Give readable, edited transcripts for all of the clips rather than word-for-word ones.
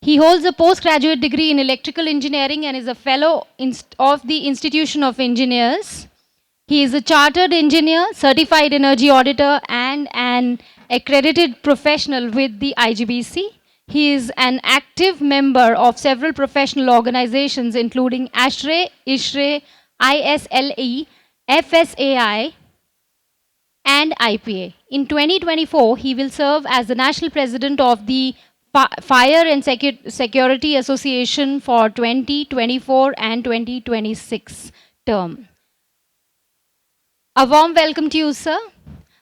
He holds a postgraduate degree in electrical engineering and is a fellow of the Institution of Engineers. He is a chartered engineer, certified energy auditor, and an accredited professional with the IGBC. He is an active member of several professional organizations, including ASHRAE, ISHRAE, ISLE, FSAI, and IPA. In 2024, he will serve as the National President of the Fire and Security Association for 2024 and 2026 term. A warm welcome to you, sir.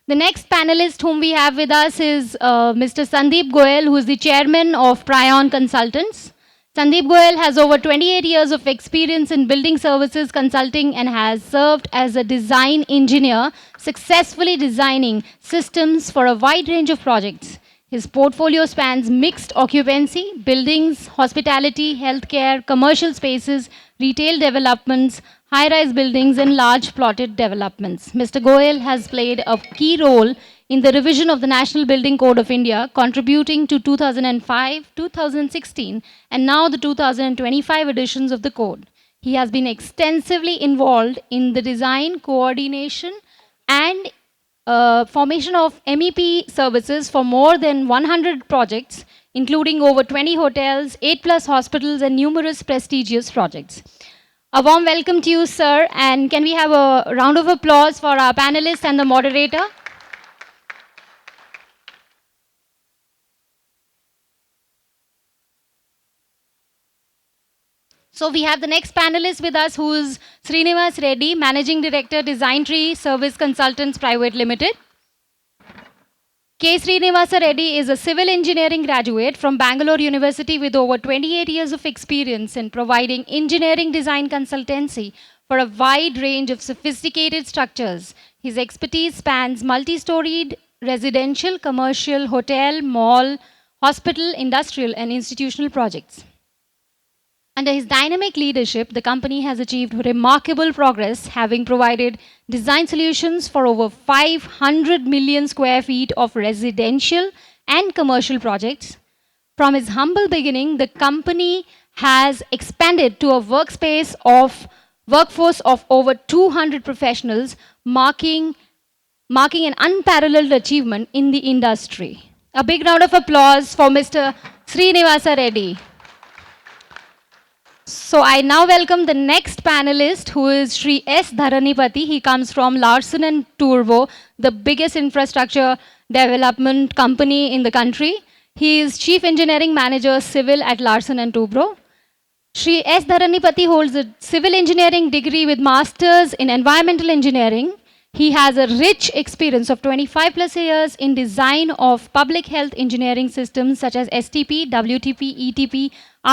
The next panelist whom we have with us is Mr. Sandeep Goyal, who is the chairman of Prion Consultants. Sandeep Goyal has over 28 years of experience in building services consulting and has served as a design engineer, successfully designing systems for a wide range of projects. His portfolio spans mixed occupancy, buildings, hospitality, healthcare, commercial spaces, retail developments, high-rise buildings, and large plotted developments. Mr. Goyal has played a key role in the revision of the National Building Code of India, contributing to 2005, 2016, and now the 2025 editions of the code. He has been extensively involved in the design, coordination, and formation of MEP services for more than 100 projects, including over 20 hotels, 8+ hospitals, and numerous prestigious projects. A warm welcome to you, sir, and can we have a round of applause for our panelists and the moderator? So we have the next panelist with us, who is Srinivasa Reddy, Managing Director, DesignTree Service Consultants Private Limited. K. Srinivasa Reddy is a civil engineering graduate from Bangalore University with over 28 years of experience in providing engineering design consultancy for a wide range of sophisticated structures. His expertise spans multi-storied residential, commercial, hotel, mall, hospital, industrial, and institutional projects. Under his dynamic leadership, the company has achieved remarkable progress, having provided design solutions for over 500 million square feet of residential and commercial projects. From its humble beginning, the company has expanded to a workforce of over 200 professionals, marking an unparalleled achievement in the industry. A big round of applause for Mr. Srinivasa Reddy. So I now welcome the next panelist, who is Shri S. Dharanipati. He comes from Larsen and Toubro, the biggest infrastructure development company in the country. He is Chief Engineering Manager Civil at Larsen and Toubro. Shri S. Dharanipati holds a civil engineering degree with masters in environmental engineering. He has a rich experience of 25+ years in design of public health engineering systems such as STP, WTP, ETP,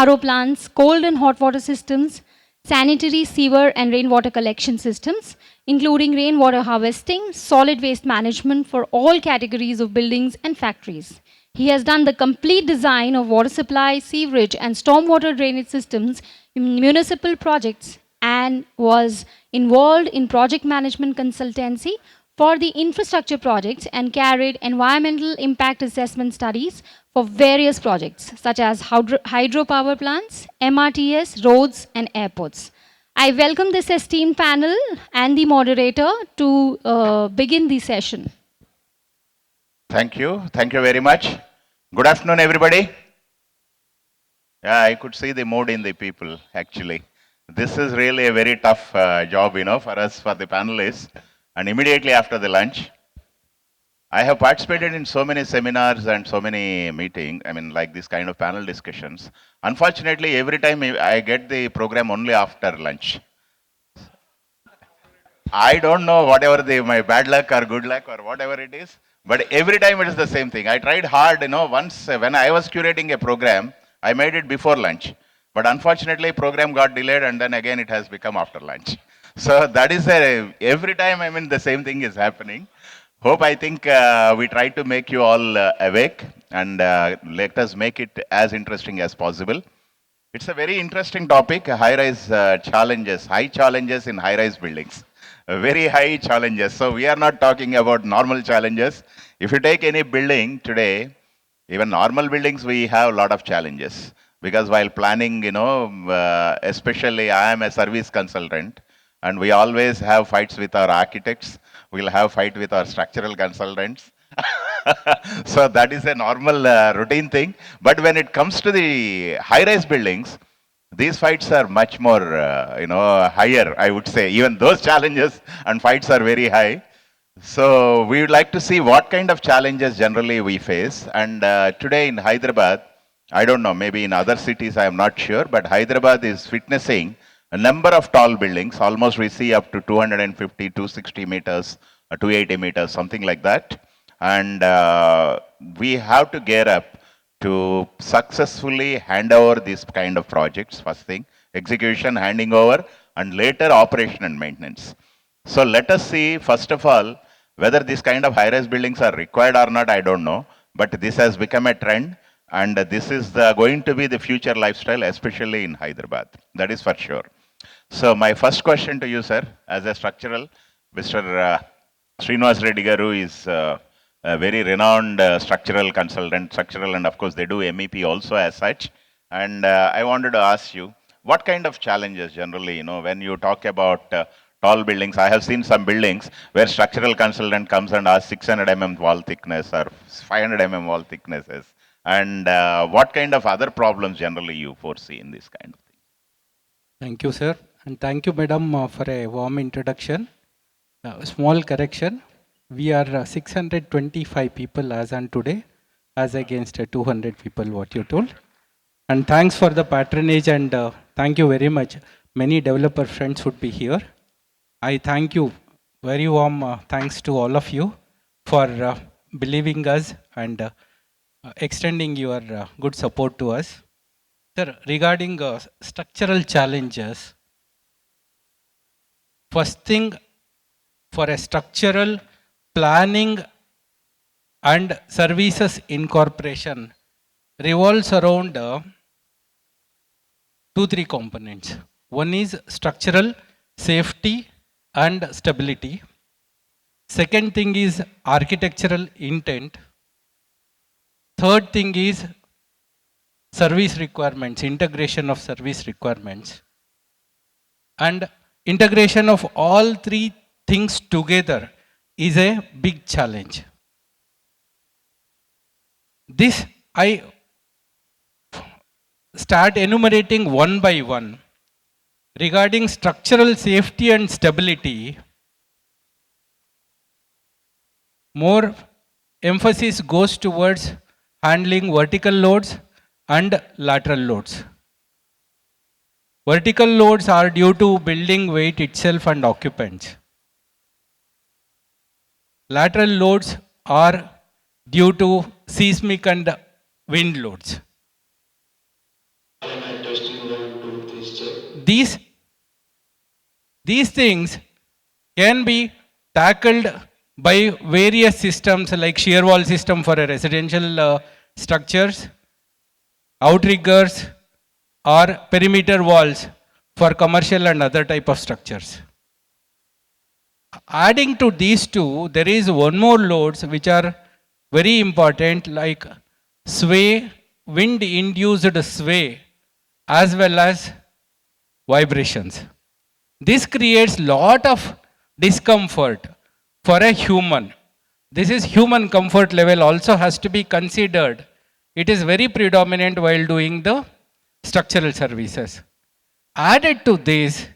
RO plants, cold and hot water systems, sanitary, sewer, and rainwater collection systems, including rainwater harvesting, solid waste management for all categories of buildings and factories. He has done the complete design of water supply, sewerage, and stormwater drainage systems in municipal projects and was involved in project management consultancy for the infrastructure projects and carried environmental impact assessment studies for various projects such as hydropower plants, MRTS, roads, and airports. I welcome this esteemed panel and the moderator to begin the session. Thank you. Thank you very much. Good afternoon, everybody. Yeah, I could see the mood in the people, actually. This is really a very tough job, for us, for the panelists. And immediately after the lunch, I have participated in so many seminars and so many meetings, like this kind of panel discussions. Unfortunately, every time I get the program only after lunch. I don't know whatever my bad luck or good luck or whatever it is, but every time it is the same thing. I tried hard, once when I was curating a program, I made it before lunch. But unfortunately, program got delayed and then again it has become after lunch. So that is every time, the same thing is happening. I think we try to make you all awake and let us make it as interesting as possible. It's a very interesting topic, high-rise challenges, high challenges in high-rise buildings. Very high challenges. So we are not talking about normal challenges. If you take any building today, even normal buildings, we have a lot of challenges. because while planning, especially I am a service consultant, and we always have fights with our architects. We'll have fight with our structural consultants. So that is a normal routine thing. But when it comes to the high-rise buildings, these fights are much more, higher, I would say. Even those challenges and fights are very high. So we would like to see what kind of challenges generally we face. And today in Hyderabad, I don't know, maybe in other cities, I am not sure, but Hyderabad is witnessing a number of tall buildings. Almost we see up to 250, 260 meters, 280 meters, something like that. And we have to gear up to successfully hand over these kind of projects, first thing, execution, handing over, and later operation and maintenance. So let us see, first of all, whether these kind of high-rise buildings are required or not, I don't know. But this has become a trend, and this is going to be the future lifestyle, especially in Hyderabad. That is for sure. So my first question to you, sir, as a structural, Mr. Srinivasa Reddy Garu is a very renowned structural consultant, structural, and of course they do MEP also as such. And I wanted to ask you, what kind of challenges generally, when you talk about tall buildings, I have seen some buildings where structural consultant comes and asks 600 wall thickness or 500 wall thicknesses. And what kind of other problems generally you foresee in this kind of thing? Thank you, sir. And thank you, madam, for a warm introduction. Small correction. We are 625 people as on today, as against 200 people, what you told. And thanks for the patronage, and thank you very much. Many developer friends would be here. I thank you. Very warm thanks to all of you for believing us and extending your good support to us. Sir, regarding structural challenges, first thing, for a structural planning and services incorporation revolves around 2-3 components. One is structural safety and stability. Second thing is architectural intent. Third thing is service requirements, integration of service requirements. And integration of all three things together is a big challenge. This I start enumerating one by one. Regarding structural safety and stability, more emphasis goes towards handling vertical loads and lateral loads. Vertical loads are due to building weight itself and occupants. Lateral loads are due to seismic and wind loads. These things can be tackled by various systems like shear wall system for a residential structures, outriggers, or perimeter walls for commercial and other type of structures. Adding to these two, there is one more loads which are very important, like sway, wind induced sway, as well as vibrations. This creates lot of discomfort for a human. This is human comfort level also has to be considered. It is very predominant while doing the structural services. Added to this,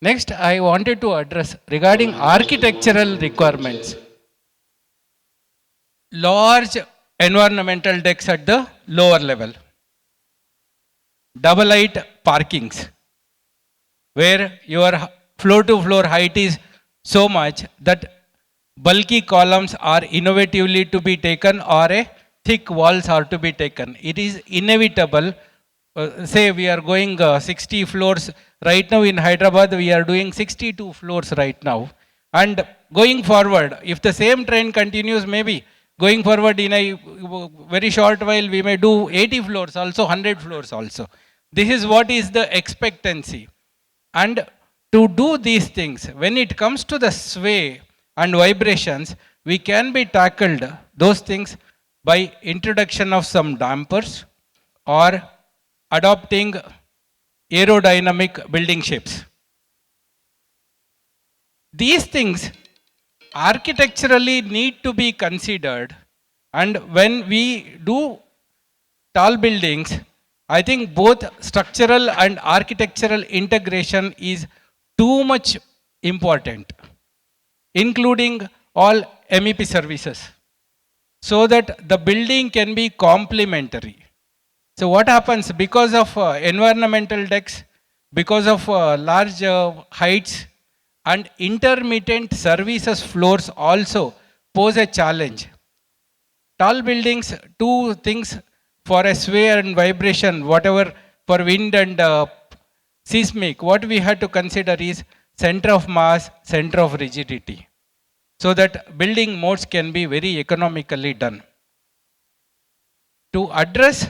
next I wanted to address regarding architectural requirements. Large environmental decks at the lower level. Double height parkings, where your floor to floor height is so much that bulky columns are innovatively to be taken or a thick walls are to be taken. It is inevitable. Say we are going 60 floors right now in Hyderabad, we are doing 62 floors right now. And going forward, if the same trend continues, maybe going forward in a very short while, we may do 80 floors also, 100 floors also. This is what is the expectancy. And to do these things, when it comes to the sway and vibrations, we can be tackled those things by introduction of some dampers or adopting aerodynamic building shapes. These things architecturally need to be considered, and when we do tall buildings, I think both structural and architectural integration is too much important, including all MEP services, so that the building can be complementary. So what happens because of environmental decks, because of large heights and intermittent services floors also pose a challenge. Tall buildings, two things for a sway and vibration, whatever for wind and seismic, what we have to consider is center of mass, center of rigidity, so that building modes can be very economically done. To address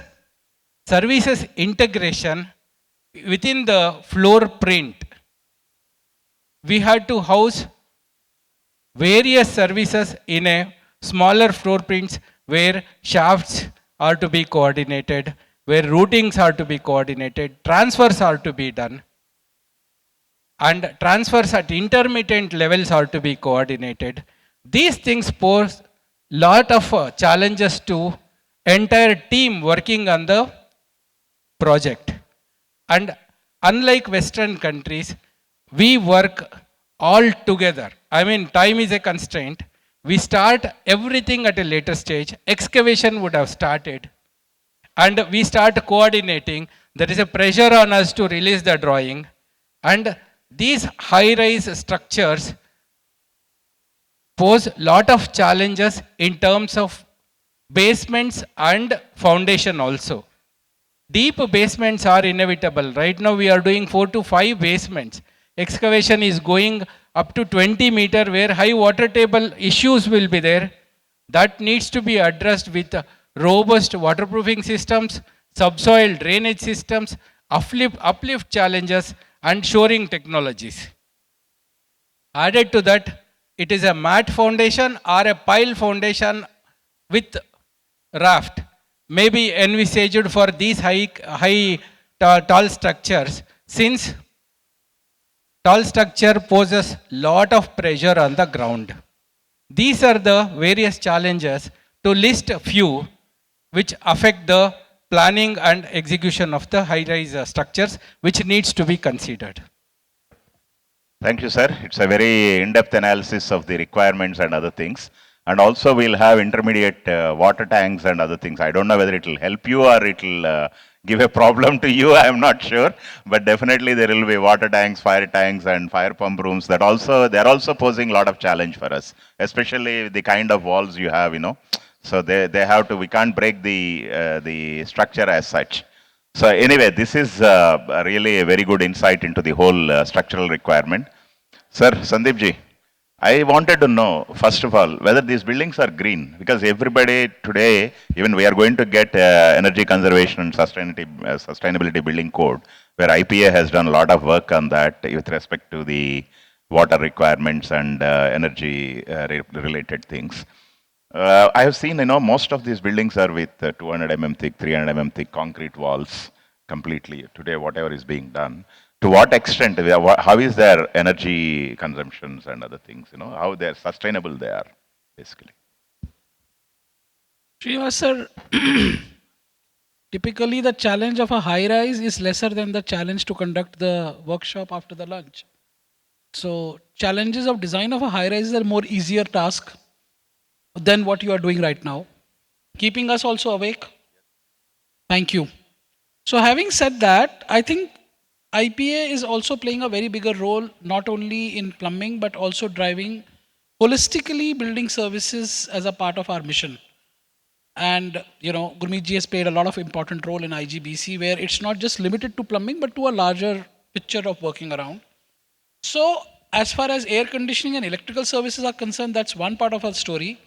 services integration within the floor print, we had to house various services in a smaller floor prints where shafts are to be coordinated, where routings are to be coordinated, transfers are to be done, and transfers at intermittent levels are to be coordinated. These things pose lot of challenges to entire team working on the project. And unlike Western countries, we work all together. I mean, time is a constraint. We start everything at a later stage. Excavation would have started. And we start coordinating. There is a pressure on us to release the drawing. And these high-rise structures pose lot of challenges in terms of basements and foundation also. Deep basements are inevitable. Right now we are doing 4 to 5 basements. Excavation is going up to 20 meter where high water table issues will be there. That needs to be addressed with robust waterproofing systems, subsoil drainage systems, uplift challenges and shoring technologies. Added to that, it is a mat foundation or a pile foundation with raft, maybe envisaged for these tall structures, since tall structure poses lot of pressure on the ground. These are the various challenges, to list a few, which affect the planning and execution of the high-rise structures, which needs to be considered. Thank you, sir. It's a very in-depth analysis of the requirements and other things. And also we'll have intermediate water tanks and other things. I don't know whether it will help you or it will give a problem to you. I am not sure. But definitely there will be water tanks and fire pump rooms that also, they're also posing a lot of challenge for us, especially the kind of walls you have, So they have to, we can't break the structure as such. So anyway, this is really a very good insight into the whole structural requirement. Sir, Sandeep ji, I wanted to know, first of all, whether these buildings are green, because everybody today, even we are going to get energy conservation and sustainability building code, where IPA has done a lot of work on that with respect to the water requirements and energy related things. I have seen, most of these buildings are with 200 mm thick, 300 mm thick concrete walls completely. Today, whatever is being done. To what extent, how is their energy consumptions and other things, how they're sustainable they are, basically. Srinivasa sir, typically the challenge of a high rise is lesser than the challenge to conduct the workshop after the lunch. So challenges of design of a high rise is a more easier task than what you are doing right now. Keeping us also awake. Thank you. So having said that, I think IPA is also playing a very bigger role, not only in plumbing, but also driving holistically building services as a part of our mission. And, Gurmeet ji has played a lot of important role in IGBC, where it's not just limited to plumbing, but to a larger picture of working around. So as far as air conditioning and electrical services are concerned, that's one part of our story.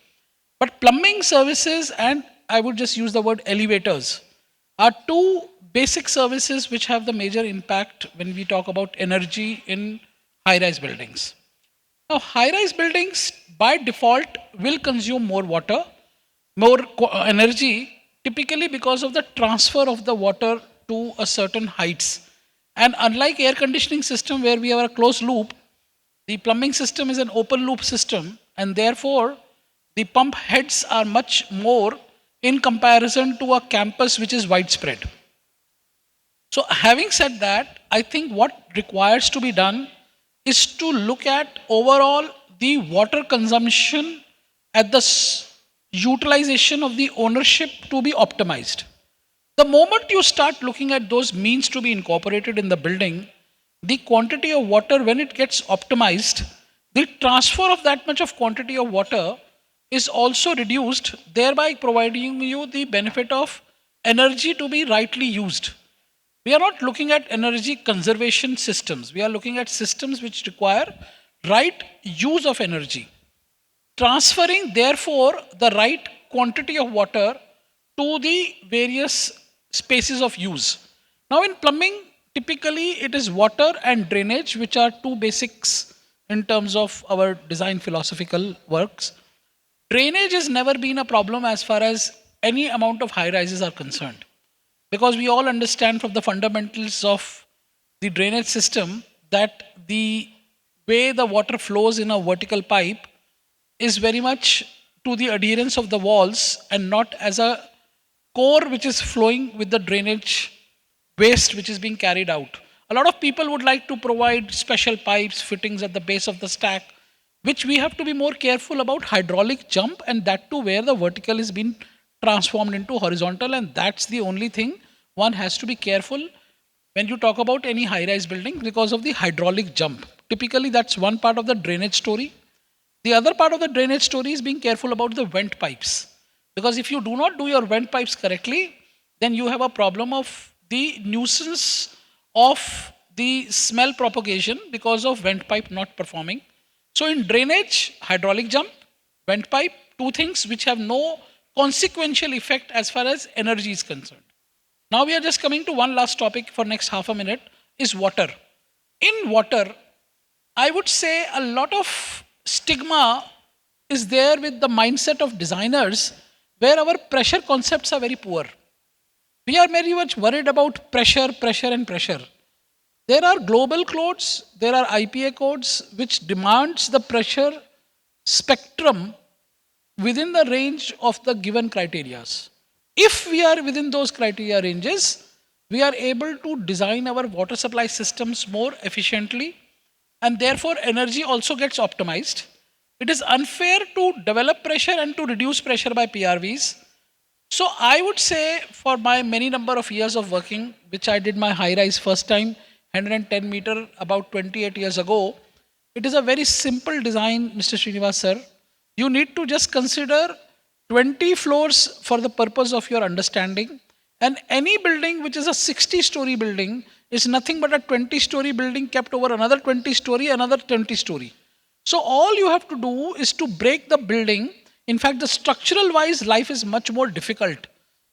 But plumbing services, and I would just use the word elevators, are two basic services which have the major impact when we talk about energy in high-rise buildings. Now, high-rise buildings by default will consume more water, more energy, typically because of the transfer of the water to a certain heights. And unlike air conditioning system where we have a closed loop, the plumbing system is an open loop system, and therefore the pump heads are much more in comparison to a campus which is widespread. So having said that, I think what requires to be done is to look at overall the water consumption at the utilization of the ownership to be optimized. The moment you start looking at those means to be incorporated in the building, the quantity of water, when it gets optimized, the transfer of that much of quantity of water is also reduced, thereby providing you the benefit of energy to be rightly used. We are not looking at energy conservation systems. We are looking at systems which require right use of energy. Transferring, therefore, the right quantity of water to the various spaces of use. Now, in plumbing, typically it is water and drainage, which are two basics in terms of our design philosophical works. Drainage has never been a problem as far as any amount of high rises are concerned, because we all understand from the fundamentals of the drainage system that the way the water flows in a vertical pipe is very much to the adherence of the walls and not as a core which is flowing with the drainage waste which is being carried out. A lot of people would like to provide special pipes, fittings at the base of the stack, which we have to be more careful about hydraulic jump, and that too where the vertical is being transformed into horizontal, and that's the only thing one has to be careful when you talk about any high-rise building because of the hydraulic jump. Typically, that's one part of the drainage story. The other part of the drainage story is being careful about the vent pipes. Because if you do not do your vent pipes correctly, then you have a problem of the nuisance of the smell propagation because of vent pipe not performing. So in drainage, hydraulic jump, vent pipe, two things which have no consequential effect as far as energy is concerned. Now we are just coming to one last topic for next half a minute, is water. In water, I would say a lot of stigma is there with the mindset of designers where our pressure concepts are very poor. We are very much worried about pressure, pressure and pressure. There are global codes, there are IPA codes which demands the pressure spectrum within the range of the given criterias. If we are within those criteria ranges, we are able to design our water supply systems more efficiently, and therefore energy also gets optimized. It is unfair to develop pressure and to reduce pressure by PRVs. So I would say for my many number of years of working, which I did my high rise first time, 110 meter about 28 years ago, it is a very simple design, Mr. Srinivas sir. You need to just consider 20 floors for the purpose of your understanding, and any building which is a 60-story building is nothing but a 20-story building kept over another 20-story, another 20-story. So all you have to do is to break the building. In fact, the structural wise life is much more difficult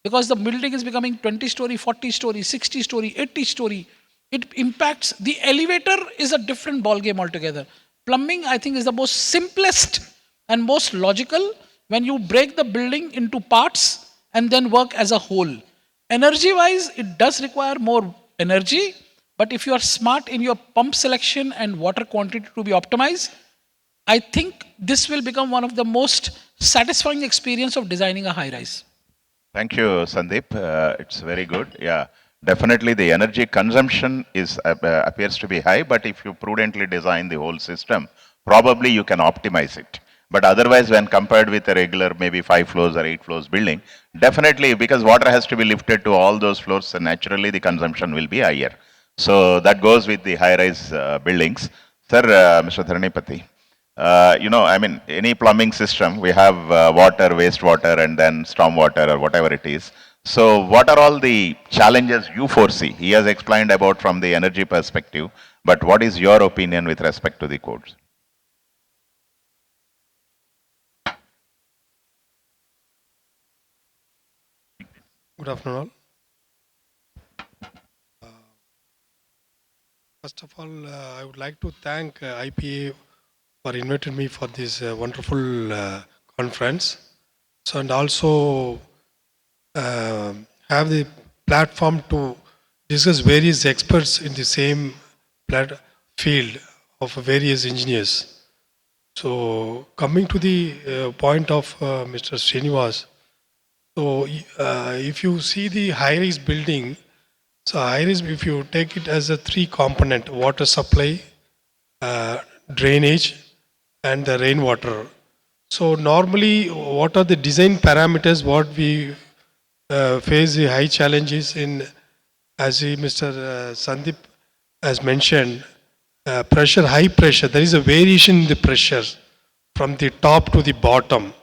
because the building is becoming 20-story, 40-story, 60-story, 80-story. It impacts, the elevator is a different ball game altogether. Plumbing, I think, is the most simplest and most logical when you break the building into parts and then work as a whole. Energy wise, it does require more energy, but if you are smart in your pump selection and water quantity to be optimized, I think this will become one of the most satisfying experience of designing a high rise. Thank you, Sandeep. It's very good. Yeah, definitely the energy consumption is appears to be high, but if you prudently design the whole system, probably you can optimize it. But otherwise, when compared with a regular maybe 5 floors or 8 floors building, definitely because water has to be lifted to all those floors, so naturally the consumption will be higher. So that goes with the high-rise buildings. Sir, Mr. Dharanipati, I mean, any plumbing system, we have water, wastewater, and then stormwater or whatever it is. So what are all the challenges you foresee? He has explained about from the energy perspective, but what is your opinion with respect to the codes? Good afternoon all. First of all, I would like to thank IPA for inviting me for this wonderful conference. So, and also have the platform to discuss various experts in the same field of various engineers. So coming to the point of Mr. Srinivas, so if you see the high-rise building, so high-rise, if you take it as a three component: water supply, uh, drainage, and the rainwater. So normally, what are the design parameters? What we face the high challenges in, as Mr. Sandeep has mentioned, pressure, high pressure. There is a variation in the pressure from the top to the bottom.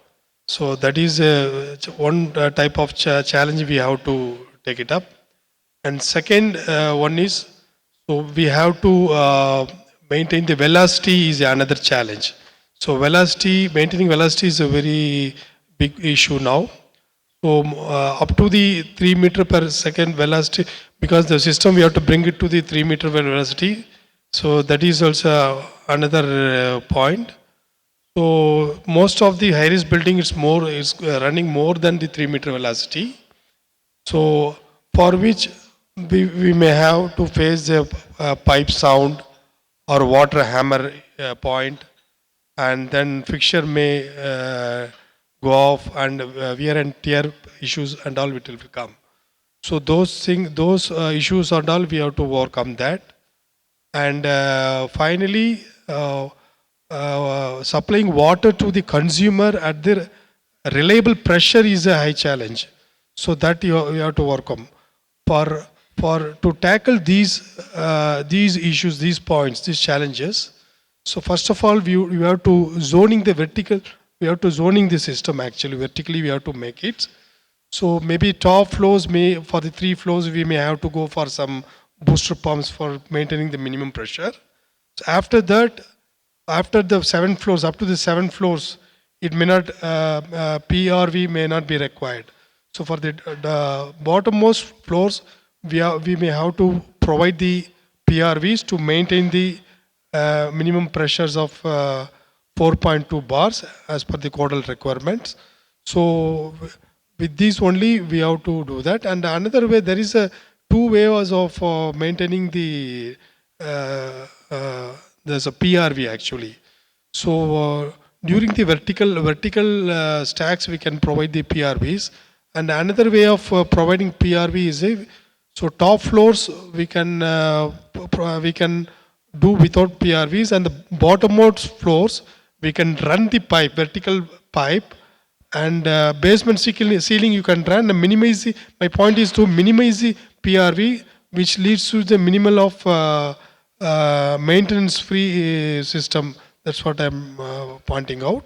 So that is one type of challenge we have to take it up. And second one is, so we have to maintain the velocity is another challenge. So velocity, maintaining velocity is a very big issue now. So up to the 3 meter per second velocity, because the system we have to bring it to the 3 meter velocity. So that is also another point. So most of the high-rise building is running more than the 3 meter velocity. So for which we may have to face the pipe sound or water hammer point, and then fixture may go off, and wear and tear issues and all it will come. So those issues and all we have to overcome that. And finally, supplying water to the consumer at the reliable pressure is a high challenge. So that you have to overcome. For to tackle these issues, these points, these challenges. So first of all, we have to zoning the vertical. We have to zoning the system actually vertically. We have to make it. So maybe top floors may, for the 3 floors, we may have to go for some booster pumps for maintaining the minimum pressure. So after that, after the 7 floors, up to the 7 floors, it may not, PRV may not be required. So for the bottommost floors, we may have to provide the PRVs to maintain the minimum pressures of 4.2 bars as per the codal requirements. So with these only we have to do that. And another way, there is a 2 ways of maintaining the there's a PRV actually. So during the vertical stacks we can provide the PRVs, and another way of providing PRV is so top floors we can do without PRVs, and the bottommost floors we can run the pipe, vertical pipe, and basement ceiling you can run and minimize the, my point is to minimize the PRV, which leads to the minimal of maintenance free system. That's what I'm pointing out.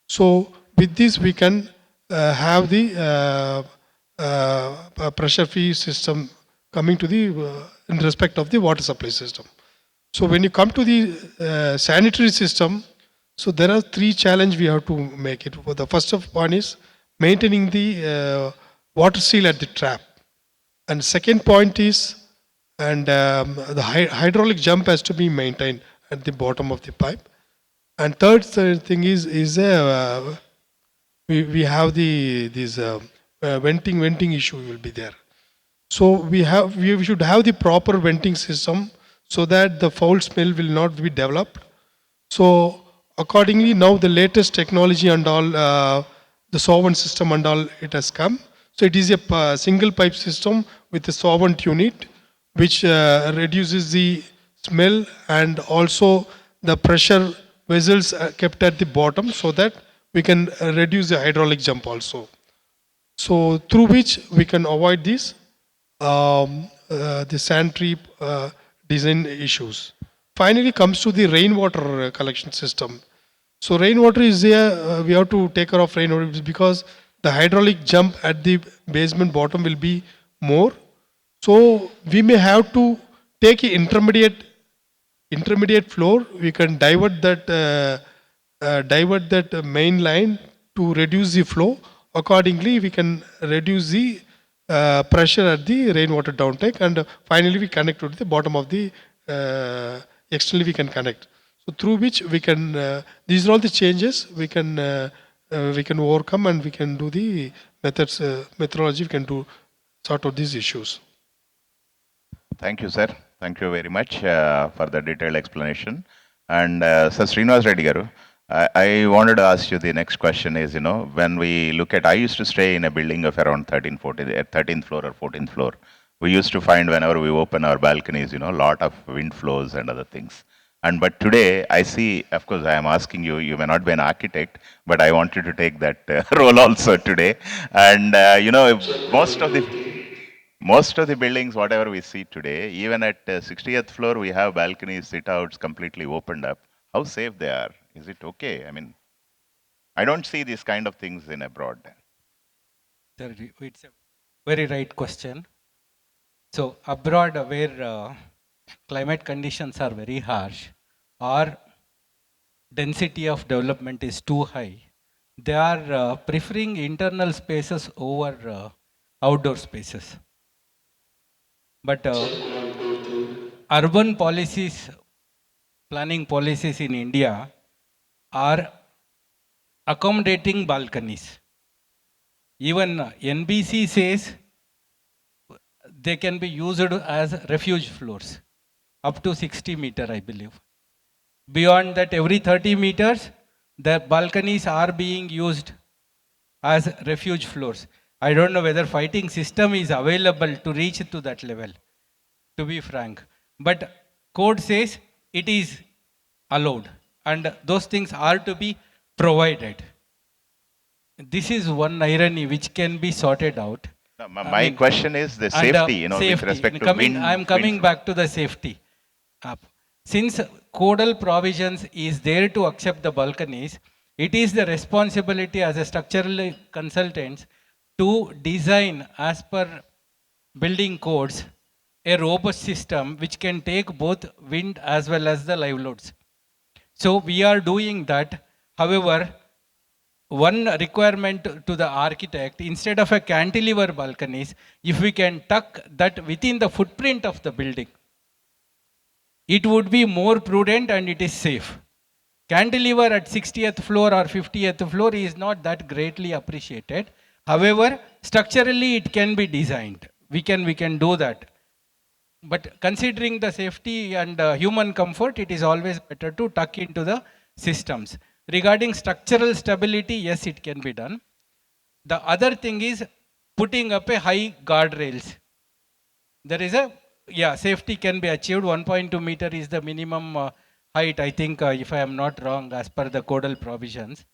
So with this we can have the pressure free system coming to the in respect of the water supply system. So when you come to the sanitary system, so there are 3 challenges we have to make it. The first of one is maintaining the water seal at the trap. And second point is, and the hydraulic jump has to be maintained at the bottom of the pipe. And third thing is we have this venting issue will be there. So we should have the proper venting system so that the foul smell will not be developed. So accordingly, now the latest technology and all, the solvent system and all, it has come. So it is a single pipe system with a solvent unit, which reduces the smell, and also the pressure vessels kept at the bottom so that we can reduce the hydraulic jump also. So through which we can avoid this the sanitary design issues. Finally comes to the rainwater collection system. So rainwater is there, we have to take care of rainwater because the hydraulic jump at the basement bottom will be more. So we may have to take an intermediate floor. We can divert that main line to reduce the flow. Accordingly, we can reduce the pressure at the rainwater downtake, and finally we connect to the bottom of the externally we can connect. So through which we can these are all the changes we can overcome, and we can do the methodology we can do sort of these issues. Thank you, sir. Thank you very much for the detailed explanation. And Sir Srinivasa Reddy garu, I wanted to ask you the next question is, when we look at, I used to stay in a building of around 13, 14, 13th floor or 14th floor. We used to find whenever we open our balconies, a lot of wind flows and other things. And but today I see, of course, I am asking you, you may not be an architect, but I wanted to take that role also today. And, most of the most of the buildings, whatever we see today, even at 60th floor, we have balconies, sit-outs completely opened up. How safe they are? Is it okay? I mean, I don't see these kind of things in abroad. Sir, it's a very right question. So abroad, where climate conditions are very harsh, or density of development is too high, they are preferring internal spaces over outdoor spaces. But urban policies, planning policies in India are accommodating balconies. Even NBC says they can be used as refuge floors up to 60 meter, I believe. Beyond that, every 30 meters, the balconies are being used as refuge floors. I don't know whether fighting system is available to reach to that level, to be frank. But code says it is allowed and those things are to be provided. This is one irony which can be sorted out. No, my question is the And, safety, with respect to wind. I am coming wind back to the safety. Since codal provisions is there to accept the balconies, it is the responsibility as a structural consultants to design as per building codes a robust system which can take both wind as well as the live loads. So we are doing that. However, one requirement to the architect, instead of a cantilever balconies, if we can tuck that within the footprint of the building, it would be more prudent and it is safe. Cantilever at 60th floor or 50th floor is not that greatly appreciated. However, structurally it can be designed. We can do that. But considering the safety and human comfort, it is always better to tuck into the systems. Regarding structural stability, yes, it can be done. The other thing is putting up a high guardrails. There is safety can be achieved. 1.2 meter is the minimum height, I think, if I am not wrong, as per the codal provisions.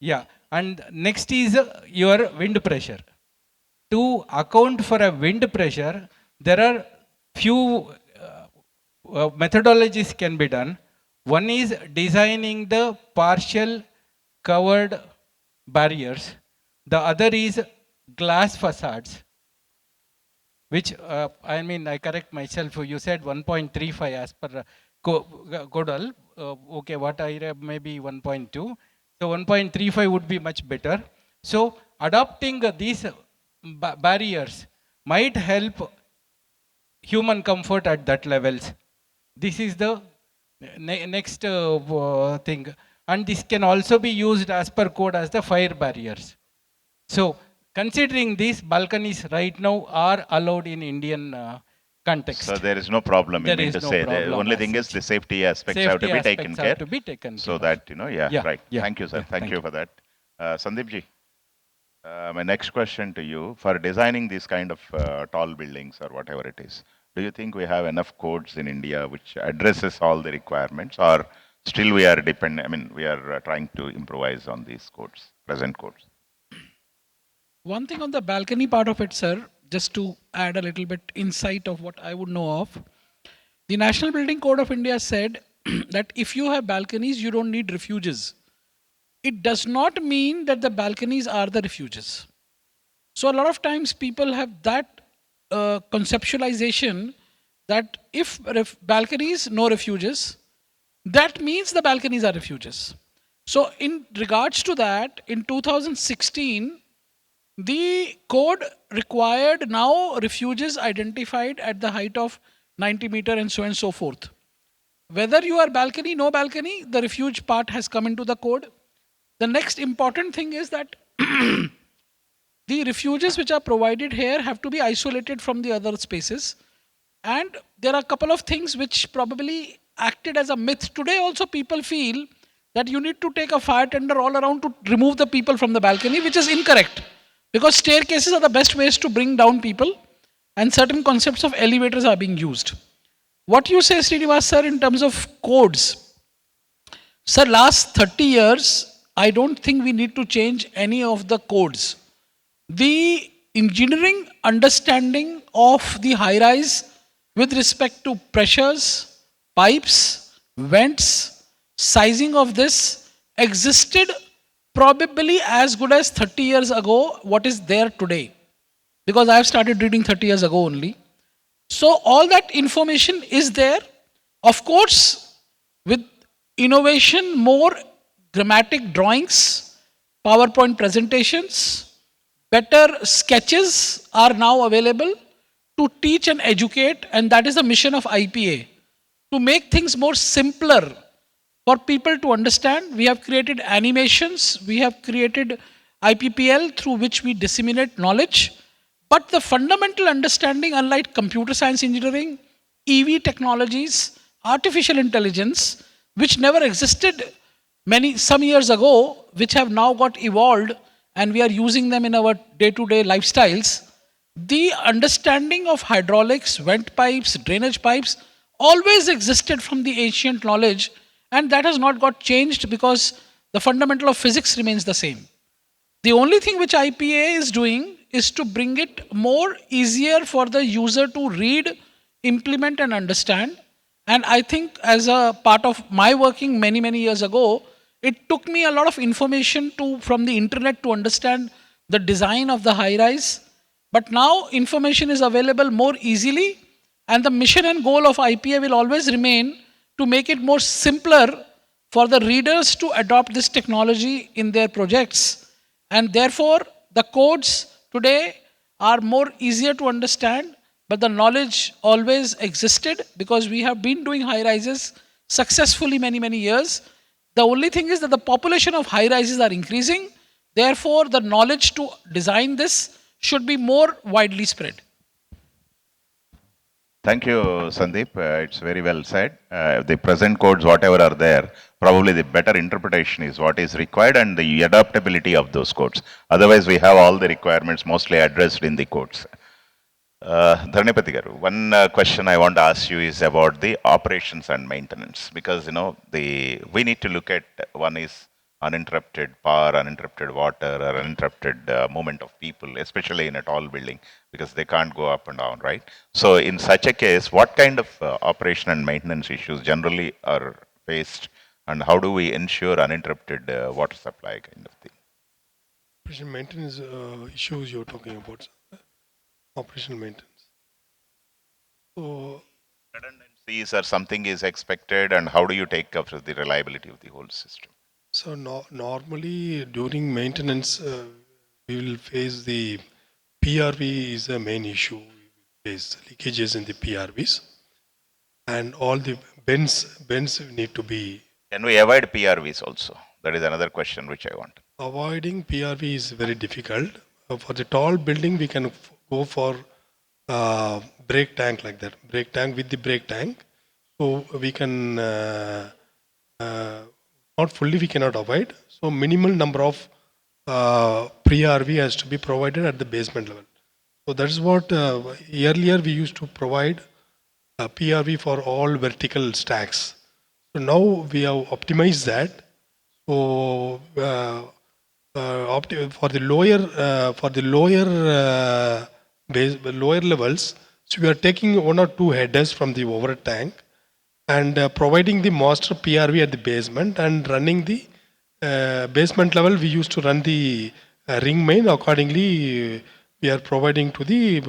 Yeah, and next is your wind pressure. To account for a wind pressure, there are few methodologies can be done. One is designing the partial covered barriers. The other is glass facades, which I correct myself. You said 1.35 as per Codal. Okay, what I read maybe 1.2. So 1.35 would be much better. So adopting these barriers might help human comfort at that levels. This is the next thing. And this can also be used as per code as the fire barriers. So considering these, balconies right now are allowed in Indian context. So there is no problem, you There mean is to no say. The problem only as thing is such. the safety aspects have to be taken care. To be taken So care of. that, Yeah, right. yeah, Thank you, sir. yeah, Thank you for that. Sandeep ji, my next question to you, for designing these kind of tall buildings or whatever it is, do you think we have enough codes in India which addresses all the requirements, or still we are we are trying to improvise on these codes, present codes? One thing on the balcony part of it, sir, just to add a little bit insight of what I would know of. The National Building Code of India said that if you have balconies, you don't need refuges. It does not mean that the balconies are the refuges. So a lot of times people have that conceptualization that if balconies, no refuges, that means the balconies are refuges. So in regards to that, in 2016, the code required now refuges identified at the height of 90 meter and so forth. Whether you are balcony, no balcony, the refuge part has come into the code. The next important thing is that the refuges which are provided here have to be isolated from the other spaces. And there are a couple of things which probably acted as a myth. Today also people feel that you need to take a fire tender all around to remove the people from the balcony, which is incorrect. Because staircases are the best ways to bring down people, and certain concepts of elevators are being used. What you say, Srinivas sir, in terms of codes, sir, last 30 years, I don't think we need to change any of the codes. The engineering understanding of the high rise with respect to pressures, pipes, vents, sizing of this existed probably as good as 30 years ago, what is there today. Because I have started reading 30 years ago only. So all that information is there. Of course, with innovation, more dramatic drawings, PowerPoint presentations, better sketches are now available to teach and educate, and that is the mission of IPA. To make things more simpler for people to understand, we have created animations, we have created IPPL through which we disseminate knowledge. But the fundamental understanding, unlike computer science engineering, EV technologies, artificial intelligence, which never existed some years ago, which have now got evolved and we are using them in our day-to-day lifestyles, the understanding of hydraulics, vent pipes, drainage pipes always existed from the ancient knowledge, and that has not got changed because the fundamental of physics remains the same. The only thing which IPA is doing is to bring it more easier for the user to read, implement and understand. And I think as a part of my working many years ago, it took me a lot of information from the internet to understand the design of the high rise. But now information is available more easily, and the mission and goal of IPA will always remain to make it more simpler for the readers to adopt this technology in their projects. And therefore, the codes today are more easier to understand, but the knowledge always existed because we have been doing high rises successfully many years. The only thing is that the population of high rises are increasing. Therefore, the knowledge to design this should be more widely spread. Thank you, Sandeep. It's very well said. The present codes, whatever are there, probably the better interpretation is what is required and the adaptability of those codes. Otherwise, we have all the requirements mostly addressed in the codes. Dharnipati garu, one question I want to ask you is about the operations and maintenance, because we need to look at one is uninterrupted power, uninterrupted water, or uninterrupted movement of people, especially in a tall building, because they can't go up and down, right? So in such a case, what kind of operation and maintenance issues generally are faced, and how do we ensure uninterrupted water supply kind of thing? Operation maintenance issues you're talking about, operational maintenance. So redundancies or something is expected, and how do you take care of the reliability of the whole system? So normally during maintenance, we will face the PRV is the main issue. We will face leakages in the PRVs, and all the bends need to be. Can we avoid PRVs also? That is another question which I want. Avoiding PRV is very difficult. For the tall building, we can go for brake tank like that. Brake tank with the brake tank, so we can. Not fully we cannot avoid. So minimal number of pre-RV has to be provided at the basement level. So that is what earlier we used to provide PRV for all vertical stacks. So now we have optimized that. So for the lower levels, so we are taking one or two headers from the overhead tank and providing the master PRV at the basement and running the basement level. We used to run the ring main. Accordingly, we are providing to the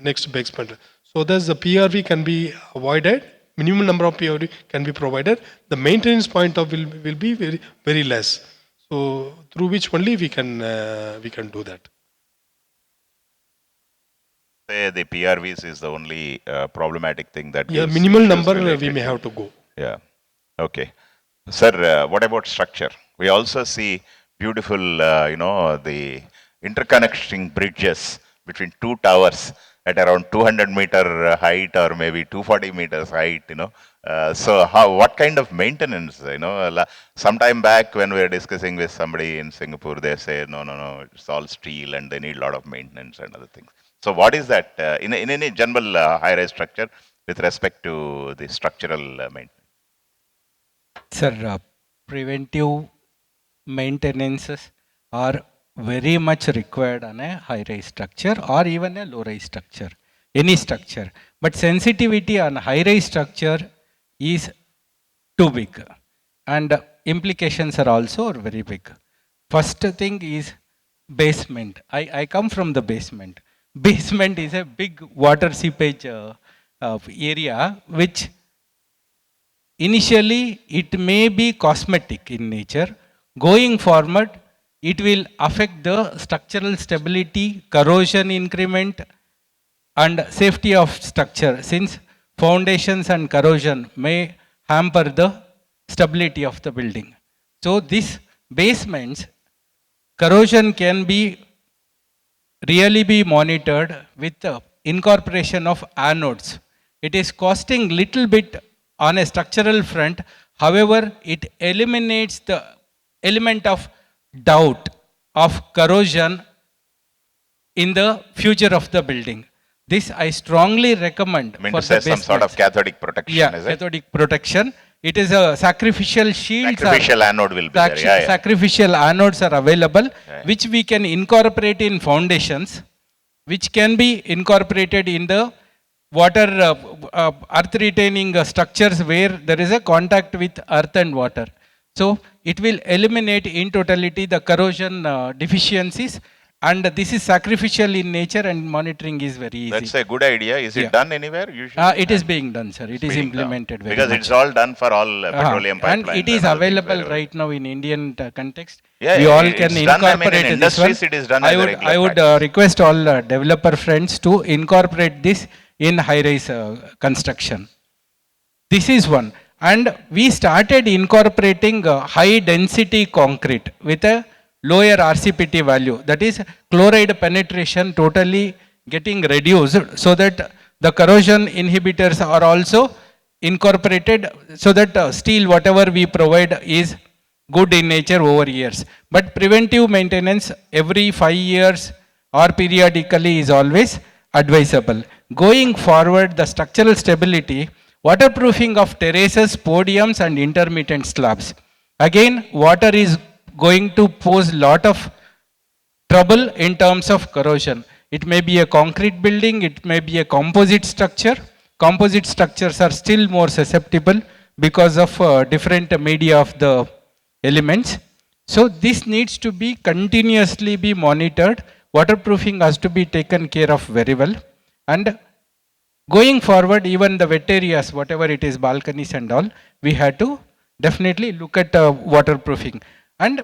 next basement. So thus the PRV can be avoided. Minimum number of PRV can be provided. The maintenance point of will be very less. So through which only we can do that. The PRVs is the only problematic thing that. Yeah, minimal number we may have to go. Yeah. Okay. Sir, what about structure? We also see beautiful, the interconnecting bridges between two towers. at around 200-meter height or maybe 240 meters height, So what kind of maintenance, sometime back when we were discussing with somebody in Singapore, they say, no, it's all steel and they need a lot of maintenance and other things. So what is that in any general high-rise structure with respect to the structural maintenance? Sir, preventive maintenances are very much required on a high-rise structure or even a low-rise structure, any structure. But sensitivity on high-rise structure is too big, and implications are also very big. First thing is basement. I come from the basement. Basement is a big water seepage area which initially it may be cosmetic in nature. Going forward, it will affect the structural stability, corrosion increment, and safety of structure, since foundations and corrosion may hamper the stability of the building. So these basements, corrosion can be really be monitored with the incorporation of anodes. It is costing little bit on a structural front. However, it eliminates the element of doubt of corrosion in the future of the building. This I strongly recommend I mean for to say the some sort of basements. cathodic protection, Yeah, is it? cathodic protection. It is a sacrificial shield. Sacrificial anode will be there. Yeah. Sacrificial anodes are available, Yeah. which we can incorporate in foundations, which can be incorporated in the water earth retaining structures where there is a contact with earth and water. So it will eliminate in totality the corrosion deficiencies, and this is sacrificial in nature and monitoring is very easy. That's a good idea. Is it Yeah. done anywhere usually? It is being done, sir. It is being done. implemented very Because much. it's all done for all petroleum And pipelines. it is other things available wherever. right now in Indian context. Yeah, We yeah, all it's can done, I mean, in incorporate this industries one. it is done I as a would, regular I would practice. request all developer friends to incorporate this in high-rise construction. This is one. And we started incorporating high density concrete with a lower RCPT value. That is chloride penetration totally getting reduced so that the corrosion inhibitors are also incorporated so that steel whatever we provide is good in nature over years. But preventive maintenance every 5 years or periodically is always advisable. Going forward, the structural stability, waterproofing of terraces, podiums and intermittent slabs. Again, water is going to pose lot of trouble in terms of corrosion. It may be a concrete building, it may be a composite structure. Composite structures are still more susceptible because of different media of the elements. So this needs to be continuously be monitored. Waterproofing has to be taken care of very well. And going forward, even the wet areas, whatever it is, balconies and all, we had to definitely look at waterproofing. And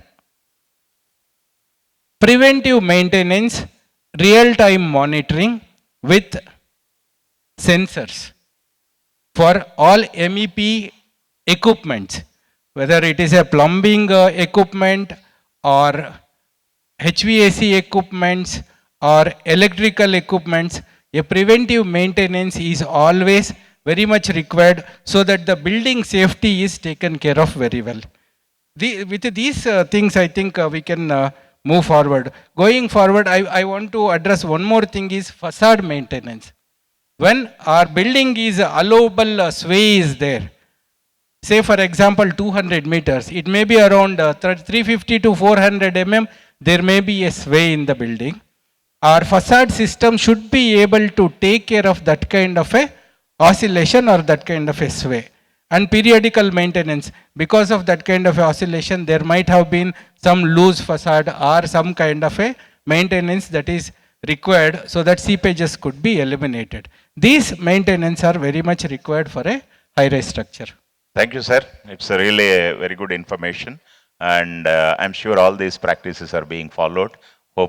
preventive maintenance, real-time monitoring with sensors for all MEP equipments, whether it is a plumbing equipment or HVAC equipments or electrical equipments. A preventive maintenance is always very much required so that the building safety is taken care of very well. With these things, I think we can move forward. Going forward, I want to address one more thing is facade maintenance. When our building is allowable sway is there, say for example 200 meters, it may be around 350 to 400 mm, there may be a sway in the building. Our facade system should be able to take care of that kind of a oscillation or that kind of a sway. And periodical maintenance, because of that kind of oscillation, there might have been some loose facade or some kind of a maintenance that is required so that seepages could be eliminated. These maintenance are very much required for a high-rise structure. Thank you, sir. It's really a very good information. And I'm sure all these practices are being followed.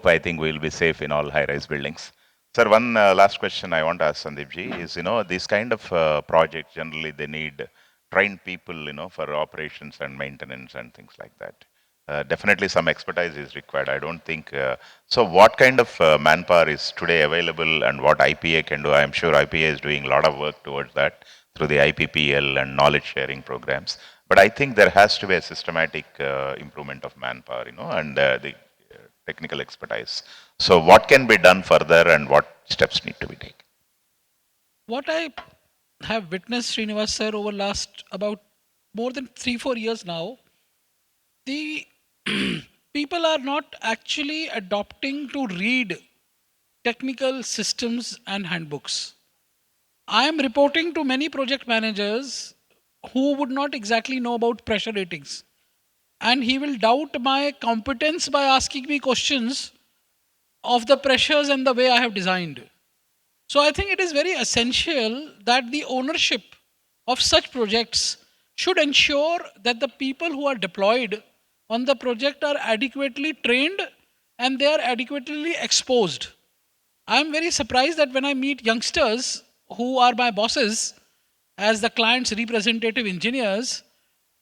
I think we'll be safe in all high-rise buildings. Sir, one last question I want to ask Sandeep ji is, these kind of projects, generally they need trained people, for operations and maintenance and things like that. definitely some expertise is required. I don't think. So, what kind of manpower is today available, and what IPA can do? I am sure IPA is doing a lot of work towards that through the IPPL and knowledge sharing programs. But I think there has to be a systematic improvement of manpower, and the technical expertise. So, what can be done further, and what steps need to be taken? What I have witnessed, Srinivas sir, over last about more than 3-4 years now, the people are not actually adopting to read technical systems and handbooks. I am reporting to many project managers who would not exactly know about pressure ratings. And he will doubt my competence by asking me questions of the pressures and the way I have designed. So I think it is very essential that the ownership of such projects should ensure that the people who are deployed on the project are adequately trained and they are adequately exposed. I am very surprised that when I meet youngsters who are my bosses as the client's representative engineers,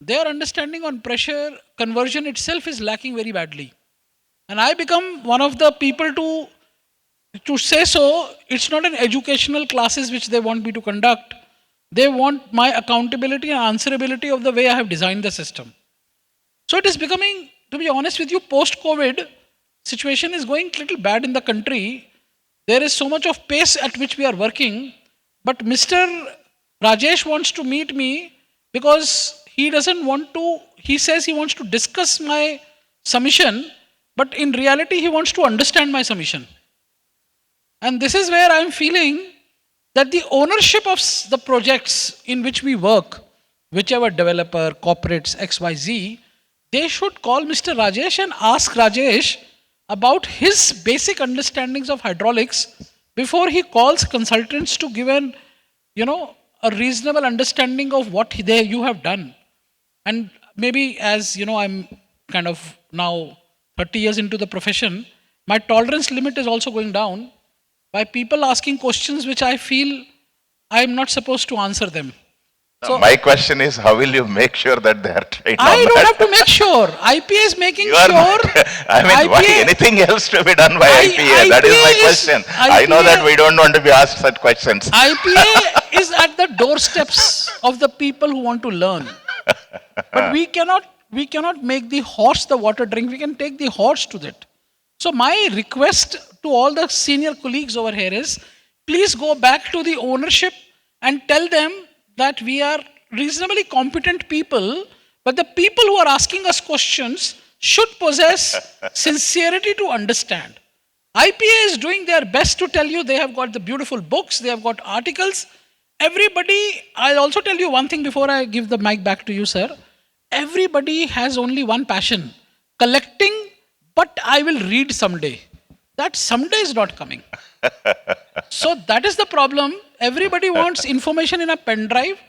their understanding on pressure conversion itself is lacking very badly. And I become one of the people to say so. It's not an educational classes which they want me to conduct. They want my accountability and answerability of the way I have designed the system. So it is becoming, to be honest with you, post-COVID, situation is going a little bad in the country. There is so much of pace at which we are working. But Mr. Rajesh wants to meet me because he doesn't want to, he says he wants to discuss my submission, but in reality, he wants to understand my submission. And this is where I'm feeling that the ownership of the projects in which we work, whichever developer, corporates, XYZ, they should call Mr. Rajesh and ask Rajesh about his basic understandings of hydraulics before he calls consultants to give an, a reasonable understanding of what you have done. And maybe as I'm kind of now 30 years into the profession, my tolerance limit is also going down by people asking questions which I feel I'm not supposed to answer them. So my question is, how will you make sure that they are trained on I don't that? have to make sure. IPA is making You are sure. not, I mean, why anything else to be done by IPA? That is my question. I know that we don't want to be asked such questions. IPA is at the doorsteps of the people who want to learn. But we cannot make the horse the water drink. We can take the horse to that. So my request to all the senior colleagues over here is, please go back to the ownership and tell them that we are reasonably competent people, but the people who are asking us questions should possess sincerity to understand. IPA is doing their best to tell you they have got the beautiful books, they have got articles. Everybody, I'll also tell you one thing before I give the mic back to you, sir. Everybody has only one passion, collecting, but I will read someday. That someday is not coming. So that is the problem. Everybody wants information in a pen drive.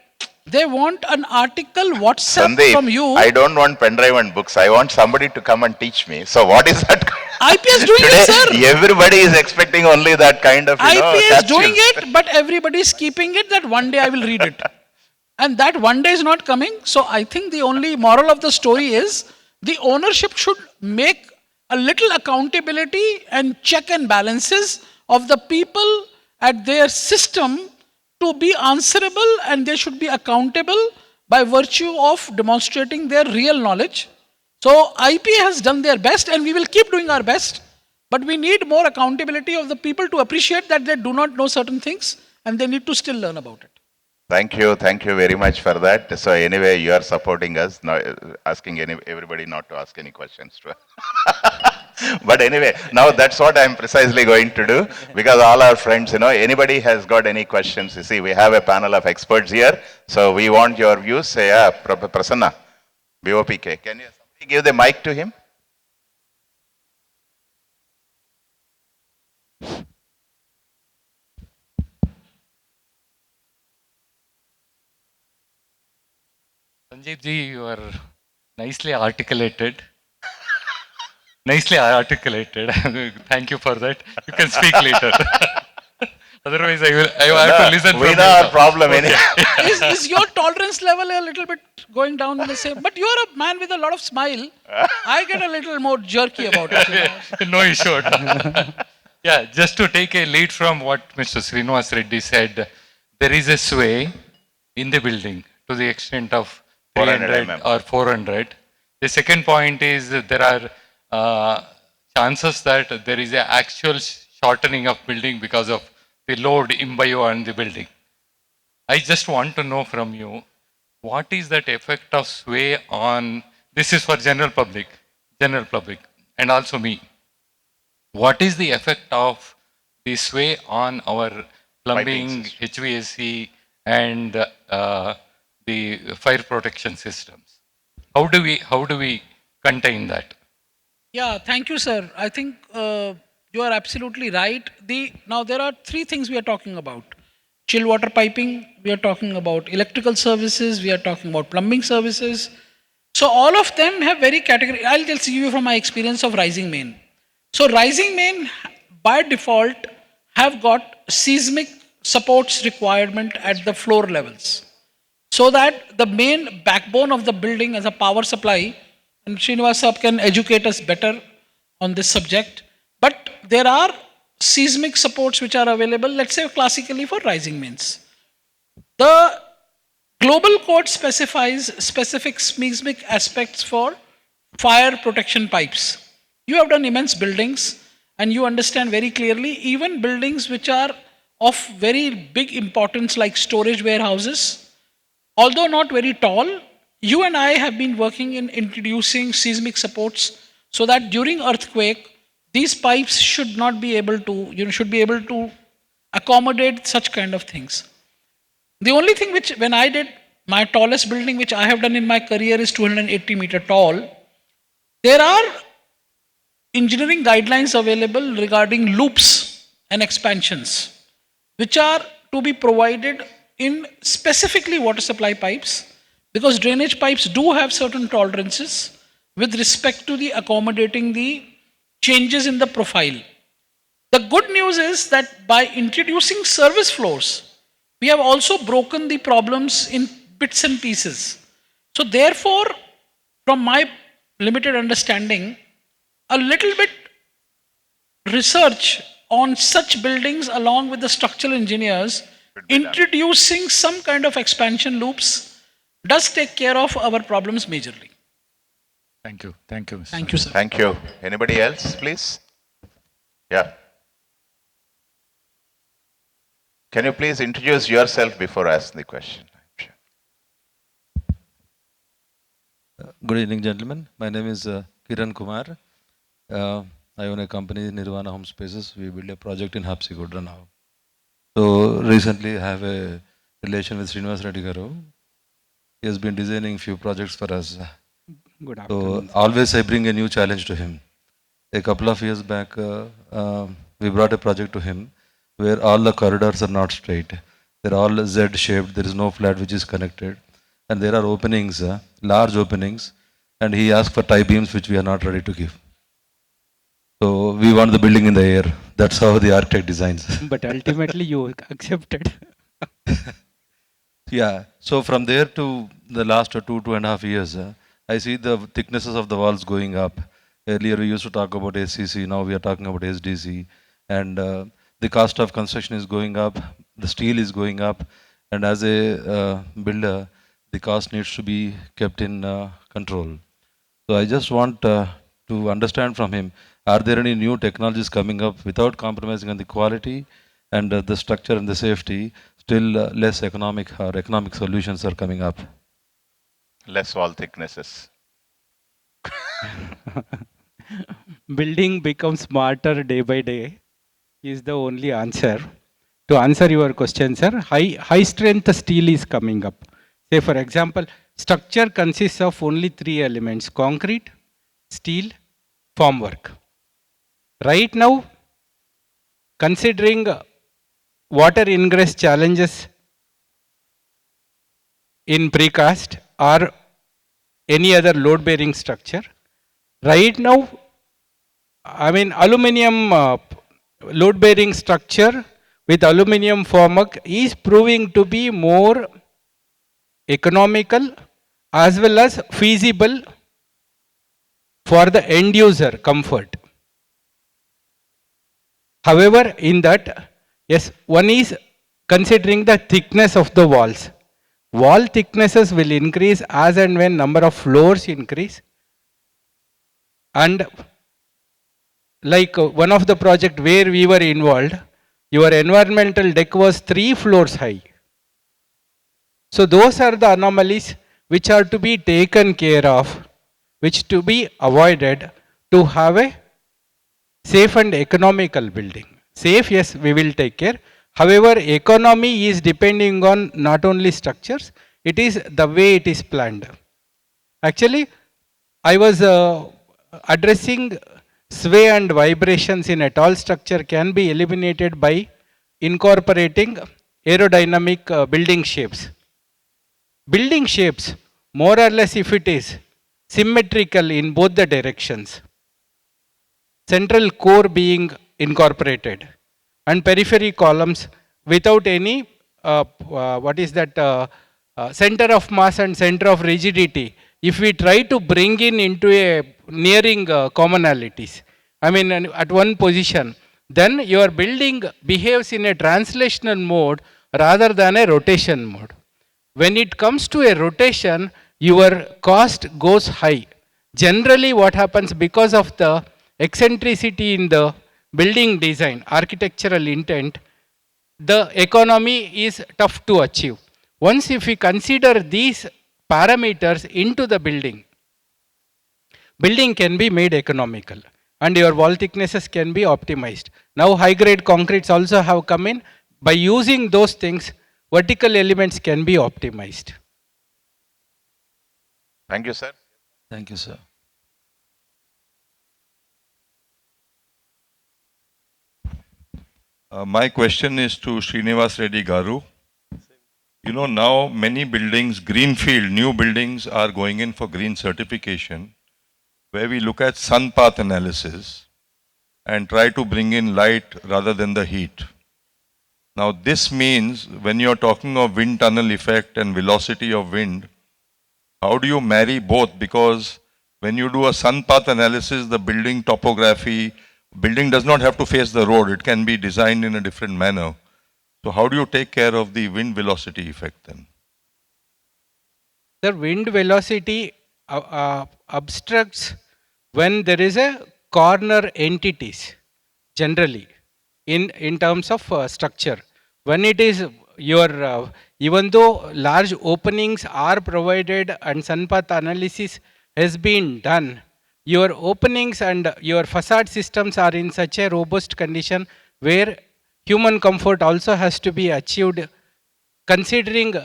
They want an article WhatsApp Sandeep, from you. I don't want pen drive and books. I want somebody to come and teach me. So what is that? IPA is doing Today, it, sir. everybody is expecting only that kind of, IPA is doing capsules. it, but everybody is keeping it that one day I will read it. And that one day is not coming. So I think the only moral of the story is the ownership should make a little accountability and check and balances of the people at their system to be answerable, and they should be accountable by virtue of demonstrating their real knowledge. So IPA has done their best and we will keep doing our best, but we need more accountability of the people to appreciate that they do not know certain things and they need to still learn about it. Thank you very much for that. So anyway, you are supporting us, not asking everybody not to ask any questions. But anyway, now that's what I'm precisely going to do, because all our friends, anybody has got any questions. You see, we have a panel of experts here, so we want your views. Say, Prasanna, BOPK, can you somebody give the mic to him? Sanjeev ji, you are nicely articulated. Nicely articulated. Thank you for that. You can speak later. Otherwise, I have to listen We from know you our now. problem Okay. anyway. Is your tolerance level a little bit going down in the same? But you're a man with a lot of smile. I get a little more jerky about it. No issue at all. Yeah, just to take a lead from what Mr. Srinivasa Reddy said, there is a sway in the building to the extent of 400 300 mm. or 400. The second point is that there are chances that there is an actual shortening of building because of the load imbibe on the building. I just want to know from you, what is that effect of sway on, this is for general public, and also me. What is the effect of the sway on our plumbing, Piping HVAC, and the fire protection systems? How do we contain that? Yeah, thank you, sir. I think you are absolutely right. Now there are three things we are talking about: chill water piping, we are talking about electrical services, we are talking about plumbing services. So all of them have very category. I'll just give you from my experience of rising main. So rising main by default have got seismic supports requirement at the floor levels, so that the main backbone of the building as a power supply, and Srinivas Saab can educate us better on this subject, but there are seismic supports which are available, let's say classically for rising mains. The global code specifies specific seismic aspects for fire protection pipes. You have done immense buildings and you understand very clearly, even buildings which are of very big importance like storage warehouses, although not very tall, you and I have been working in introducing seismic supports so that during earthquake, these pipes should not be able to, should be able to accommodate such kind of things. The only thing which, when I did my tallest building, which I have done in my career, is 280-meter tall, there are engineering guidelines available regarding loops and expansions, which are to be provided in specifically water supply pipes, because drainage pipes do have certain tolerances with respect to the accommodating the changes in the profile. The good news is that by introducing service floors, we have also broken the problems in bits and pieces. So therefore, from my limited understanding, a little bit research on such buildings along with the structural engineers, introducing some kind of expansion loops does take care of our problems majorly. Thank you. Thank you, Mr. Thank you, sir. Thank you. Anybody else, please? Yeah. Can you please introduce yourself before asking the question? Sure. Good evening, gentlemen. My name is Kiran Kumar. I own a company, Nirvana Home Spaces. We build a project in Hapsigodra now. So recently I have a relation with Srinivasa Reddy garu. He has been designing few projects for us. Good afternoon. So always I bring a new challenge to him. A couple of years back, we brought a project to him where all the corridors are not straight. They're all Z-shaped. There is no flat which is connected. And there are openings, large openings. And he asked for tie beams which we are not ready to give. So we want the building in the air. That's how the architect designs. But ultimately you accepted. Yeah. So from there to the last 2.5 years, I see the thicknesses of the walls going up. Earlier we used to talk about SCC. Now we are talking about SDC. And the cost of construction is going up. The steel is going up. And as a builder, the cost needs to be kept in control. So I just want to understand from him, are there any new technologies coming up without compromising on the quality and the structure and the safety? Still less economic solutions are coming up. Less wall thicknesses. Building becomes smarter day by day is the only answer. To answer your question, sir, high strength steel is coming up. Say for example, structure consists of only 3 elements: concrete, steel, formwork. Right now, considering water ingress challenges in precast or any other load bearing structure, right now, I mean, aluminum load bearing structure with aluminum formwork is proving to be more economical as well as feasible for the end user comfort. However, in that, yes, one is considering the thickness of the walls. Wall thicknesses will increase as and when number of floors increase. And like one of the project where we were involved, your environmental deck was 3 floors high. So those are the anomalies which are to be taken care of, which to be avoided to have a safe and economical building. Safe, yes, we will take care. However, economy is depending on not only structures, it is the way it is planned. Actually, I was addressing sway and vibrations in a tall structure can be eliminated by incorporating aerodynamic building shapes. Building shapes, more or less if it is symmetrical in both the directions, central core being incorporated and periphery columns without any center of mass and center of rigidity. If we try to bring in into a nearing commonalities, I mean at one position, then your building behaves in a translational mode rather than a rotation mode. When it comes to a rotation, your cost goes high. Generally what happens because of the eccentricity in the building design, architectural intent, the economy is tough to achieve. Once if we consider these parameters into the building, building can be made economical and your wall thicknesses can be optimized. Now high grade concretes also have come in. By using those things, vertical elements can be optimized. Thank you, sir. Thank you, sir. My question is to Srinivasa Reddy Garu. You know, now many buildings, greenfield, new buildings are going in for green certification, where we look at sun path analysis and try to bring in light rather than the heat. Now, this means when you're talking of wind tunnel effect and velocity of wind, how do you marry both? Because when you do a sun path analysis, the building topography, building does not have to face the road. It can be designed in a different manner. So how do you take care of the wind velocity effect then? The wind velocity obstructs when there is a corner entities generally in terms of structure. When it is your, even though large openings are provided and sun path analysis has been done, your openings and your facade systems are in such a robust condition where human comfort also has to be achieved. Considering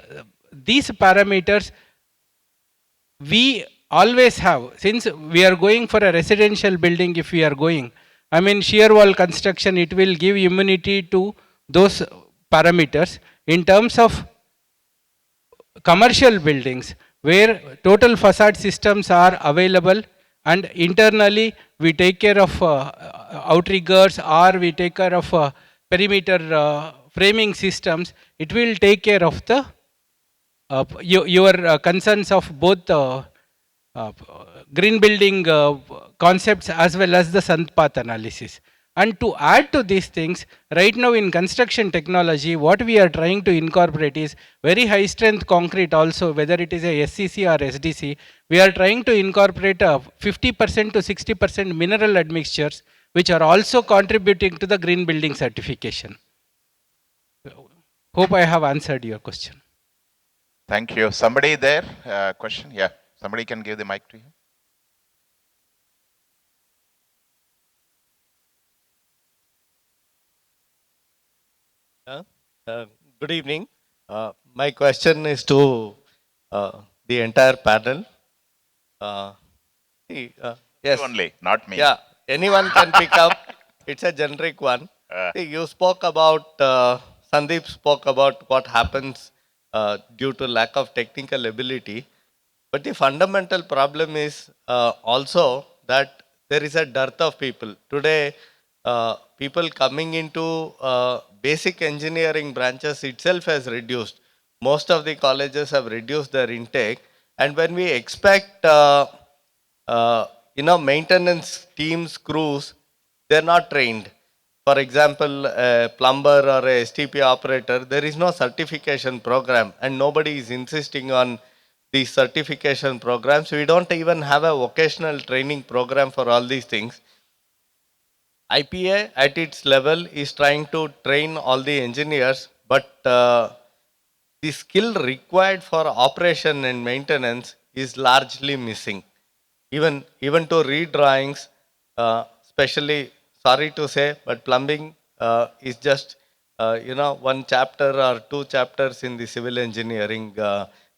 these parameters, we always have, since we are going for a residential building, if we are going, I mean shear wall construction, it will give immunity to those parameters. In terms of commercial buildings, where total facade systems are available and internally we take care of outriggers or we take care of perimeter framing systems, it will take care of the your concerns of both green building concepts as well as the sun path analysis. And to add to these things, right now in construction technology, what we are trying to incorporate is very high strength concrete also, whether it is a SCC or SDC, we are trying to incorporate 50% to 60% mineral admixtures, which are also contributing to the green building certification. Hope I have answered your question. Thank you. Somebody there? Question? Yeah. Somebody can give the mic to you. Good evening. My question is to the entire panel. Yes. You only, not me. Yeah, anyone can pick up. It's a generic one. See, you spoke about, Sandeep spoke about what happens due to lack of technical ability. But the fundamental problem is also that there is a dearth of people. Today, people coming into basic engineering branches itself has reduced. Most of the colleges have reduced their intake. And when we expect, maintenance teams, crews, they're not trained. For example, a plumber or a STP operator, there is no certification program and nobody is insisting on these certification programs. We don't even have a vocational training program for all these things. IPA at its level is trying to train all the engineers, but the skill required for operation and maintenance is largely missing. Even to read drawings, especially, sorry to say, but plumbing is just one chapter or two chapters in the civil engineering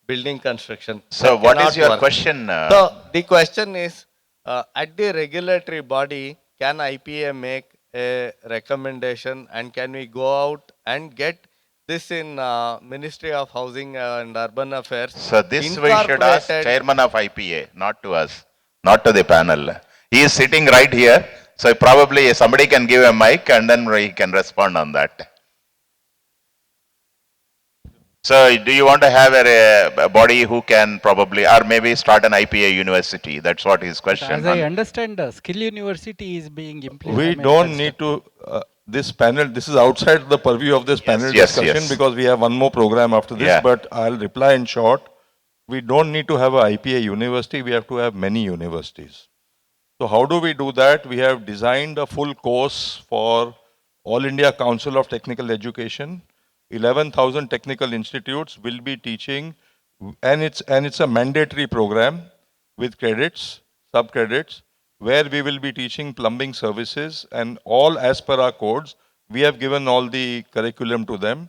building construction. So That what is cannot your work. question? So the question is, at the regulatory body, can IPA make a recommendation, and can we go out and get this in Ministry of Housing and Urban Affairs? So this we should ask incorporated- chairman of IPA, not to us, not to the panel. He is sitting right here. So probably somebody can give a mic and then he can respond on that. So do you want to have a body who can probably, or maybe start an IPA university? That's what his question. As I understand, Skill University is being implemented. We don't need to, this panel, this is outside the purview of this panel yes, discussion yes. because we have one more program after this, Yeah. but I'll reply in short. We don't need to have a IPA university, we have to have many universities. So how do we do that? We have designed a full course for All India Council of Technical Education. 11,000 technical institutes will be teaching, and it's a mandatory program with credits, sub-credits, where we will be teaching plumbing services, and all as per our codes. We have given all the curriculum to them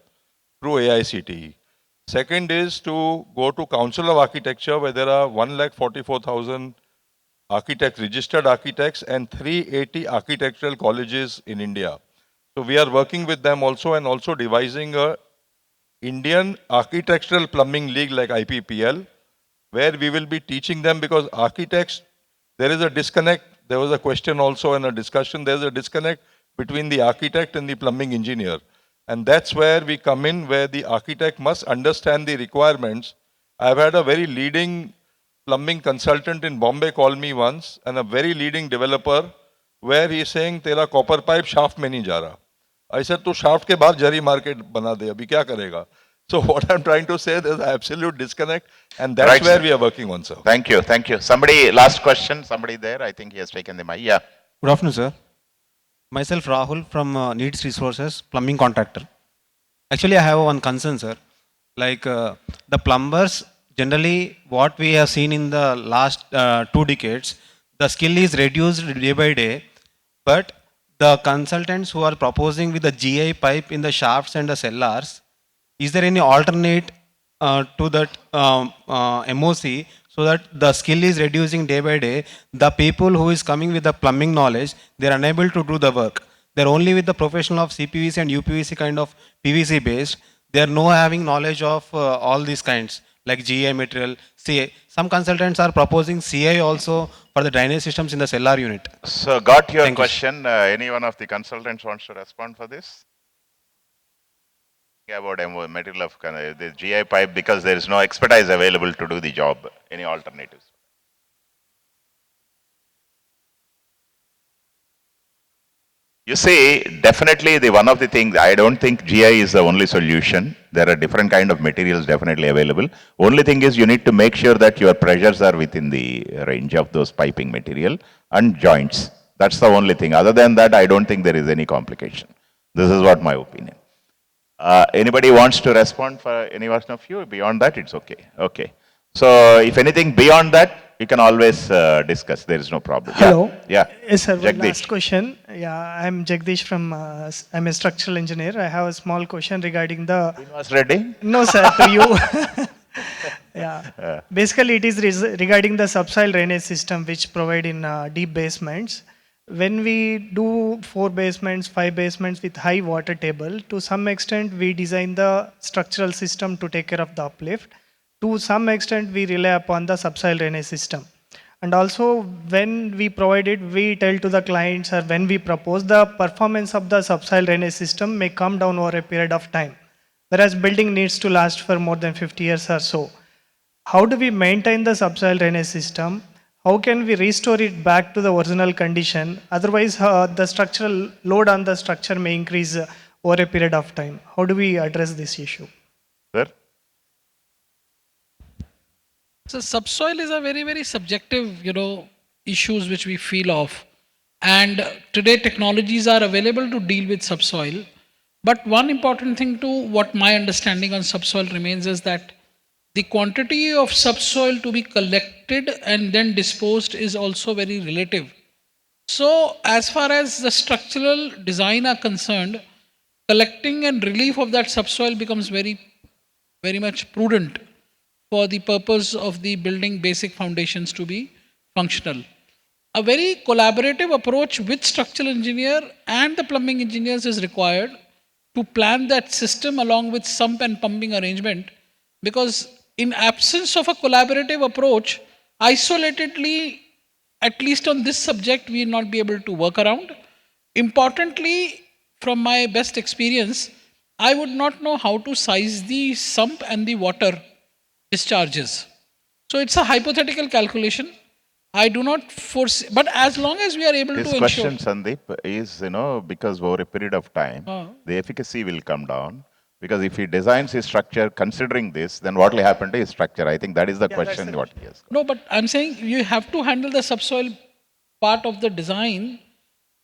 through AICTE. Second is to go to Council of Architecture, where there are 1,44,000 architects, registered architects, and 380 architectural colleges in India. So we are working with them also, and also devising a Indian Architectural Plumbing League like IPPL, where we will be teaching them, because architects, there is a disconnect. There was a question also in a discussion. There's a disconnect between the architect and the plumbing engineer. And that's where we come in, where the architect must understand the requirements. I've had a very leading plumbing consultant in Bombay call me once, and a very leading developer, where he is saying, "Tera copper pipe shaft mein nahi ja raha." I said, "To shaft ke bahar jari market bana de, abhi kya karega?" So what I'm trying to say, there's an absolute disconnect, and that's Right, where sir. we are working on, sir. Thank you, thank you. Somebody, last question, somebody there, I think he has taken the mic. Yeah. Good afternoon, sir. Myself Rahul from Needs Resources, plumbing contractor. Actually, I have one concern, sir. Like the plumbers, generally what we have seen in the last 2 decades, the skill is reduced day by day, but the consultants who are proposing with the GI pipe in the shafts and the cellars, is there any alternate to that MOC, so that the skill is reducing day by day? The people who is coming with the plumbing knowledge, they are unable to do the work. They're only with the professional of CPVC and UPVC kind of PVC based. They are no having knowledge of all these kinds like GI material, CA. Some consultants are proposing CI also for the drainage systems in the cellar unit. So got your Thank you. question. Any one of the consultants wants to respond for this? About material of the GI pipe, because there is no expertise available to do the job. Any alternatives? You see, definitely the one of the things, I don't think GI is the only solution. There are different kind of materials definitely available. Only thing is you need to make sure that your pressures are within the range of those piping material and joints. That's the only thing. Other than that, I don't think there is any complication. This is what my opinion. Anybody wants to respond for any one of you? Beyond that, it's okay. Okay. So if anything beyond that, you can always discuss. There is no problem. Hello. Yeah. Yes, sir. One Jagdish. last question. Yeah, I'm Jagdish from, I'm a structural engineer. I have a small question regarding the... Srinivasa Reddy? No, sir, to you. Yeah. Basically, it is regarding the subsoil drainage system which provide in deep basements. When we do 4 basements, 5 basements with high water table, to some extent we design the structural system to take care of the uplift. To some extent we rely upon the subsoil drainage system. And also, when we provide it, we tell to the clients, or when we propose, the performance of the subsoil drainage system may come down over a period of time, whereas building needs to last for more than 50 years or so. How do we maintain the subsoil drainage system? How can we restore it back to the original condition? Otherwise, the structural load on the structure may increase over a period of time. How do we address this issue? Sir? So subsoil is a very, very subjective, issues which we feel of. And today technologies are available to deal with subsoil. But one important thing to what my understanding on subsoil remains is that the quantity of subsoil to be collected and then disposed is also very relative. So as far as the structural design are concerned, collecting and relief of that subsoil becomes very, very much prudent for the purpose of the building basic foundations to be functional. A very collaborative approach with structural engineer and the plumbing engineers is required to plan that system along with sump and pumping arrangement, because in absence of a collaborative approach, isolatedly, at least on this subject, we will not be able to work around. Importantly, from my best experience, I would not know how to size the sump and the water discharges. So it's a hypothetical calculation. I do not foresee, but as long as we are able This to ensure. question, Sandeep, is, because over a period of time, the efficacy will come down. Because if he designs his structure considering this, then what will happen to his structure? I think that is the question what he has. No, but I'm saying you have to handle the subsoil part of the design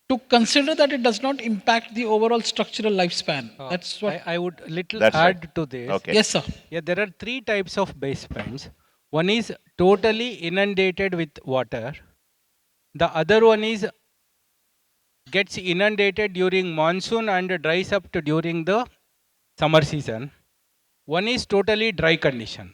to consider that it does not impact the overall structural lifespan. That's what. I would little That's add right. to this. Okay. Yes, sir. Yeah, there are three types of basements. One is totally inundated with water. The other one is gets inundated during monsoon and dries up during the summer season. One is totally dry condition.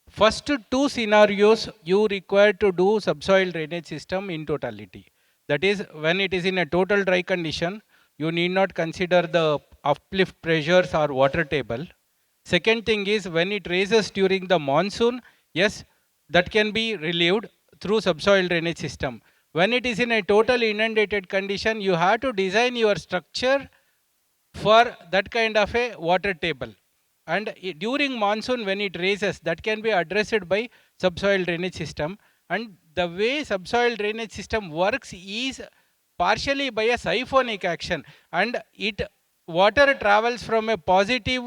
First two scenarios you require to do subsoil drainage system in totality. That is, when it is in a total dry condition, you need not consider the uplift pressures or water table. Second thing is, when it raises during the monsoon, yes, that can be relieved through subsoil drainage system. When it is in a total inundated condition, you have to design your structure for that kind of a water table. And during monsoon, when it raises, that can be addressed by subsoil drainage system. And the way subsoil drainage system works is partially by a siphonic action, and water travels from a positive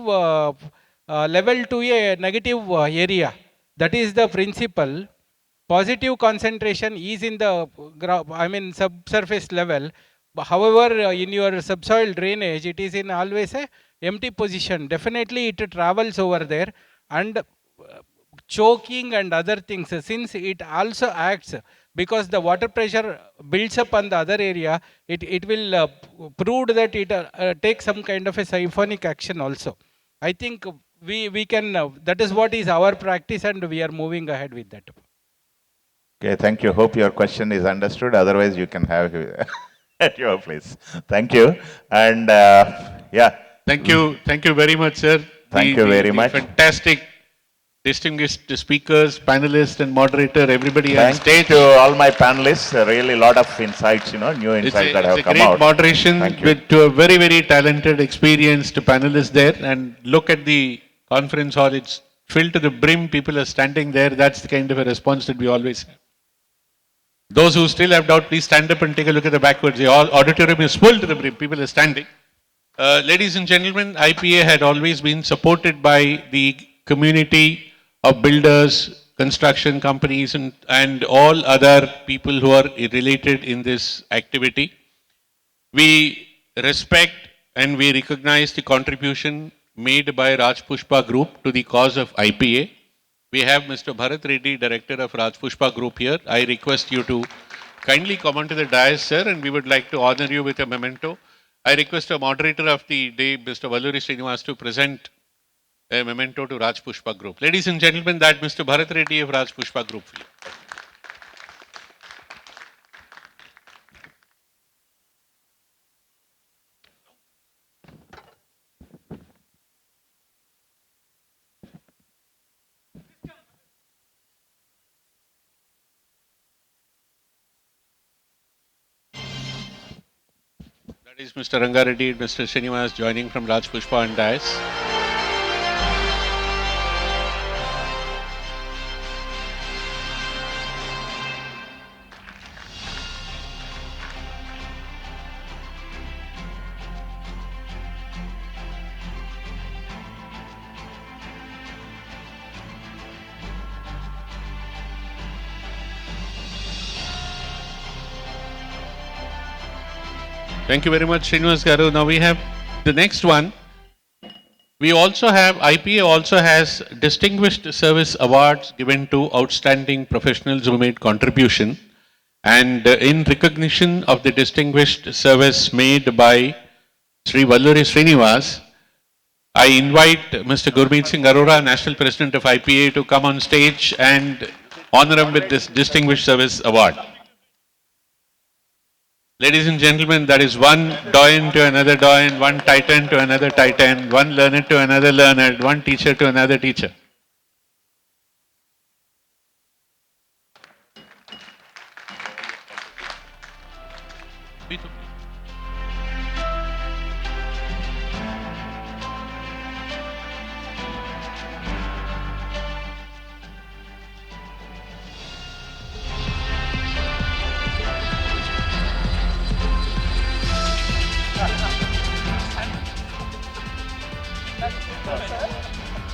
level to a negative area. That is the principle. Positive concentration is in the subsurface level. However, in your subsoil drainage, it is in always a empty position. Definitely it travels over there, and choking and other things, since it also acts, because the water pressure builds up on the other area, it will prove that it takes some kind of a siphonic action also. I think we can, that is what is our practice, and we are moving ahead with that. Okay, thank you. Hope your question is understood. Otherwise, you can have at your place. Thank you. And yeah. Thank you very much, sir. Thank you very much. Fantastic, distinguished speakers, panelists, and moderator, everybody on Thank stage. you to all my panelists. Really a lot of insights, new insights that have come out. It's a great moderation Thank you. with to a very, very talented, experienced panelists there. And look at the conference hall; it's filled to the brim. People are standing there. That's the kind of a response that we always have. Those who still have doubt, please stand up and take a look at the backwards. The auditorium is full to the brim. People are standing. Ladies and gentlemen, IPA had always been supported by the community of builders, construction companies, and all other people who are related in this activity. We respect and we recognize the contribution made by Raj Pushpa Group to the cause of IPA. We have Mr. Bharat Reddy, Director of Raj Pushpa Group here. I request you to kindly come onto the dais, sir, and we would like to honor you with a memento. I request the moderator of the day, Mr. Valluri Srinivas, to present a memento to Raj Pushpa Group. Ladies and gentlemen, that Mr. Bharat Reddy of Raj Pushpa Group. That is Mr. Rangareddy and Mr. Srinivas joining from Raj Pushpa and Dias. Thank you very much, Srinivas Garu. Now we have the next one. We also have, IPA also has Distinguished Service Awards given to outstanding professionals who made contribution. And in recognition of the distinguished service made by Sri Valluri Srinivas, I invite Mr. Gurmeet Singh Arora, National President of IPA, to come on stage and honor him with this Distinguished Service Award. Ladies and gentlemen, that is one doyen to another doyen, one titan to another titan, one learned to another learned, one teacher to another teacher.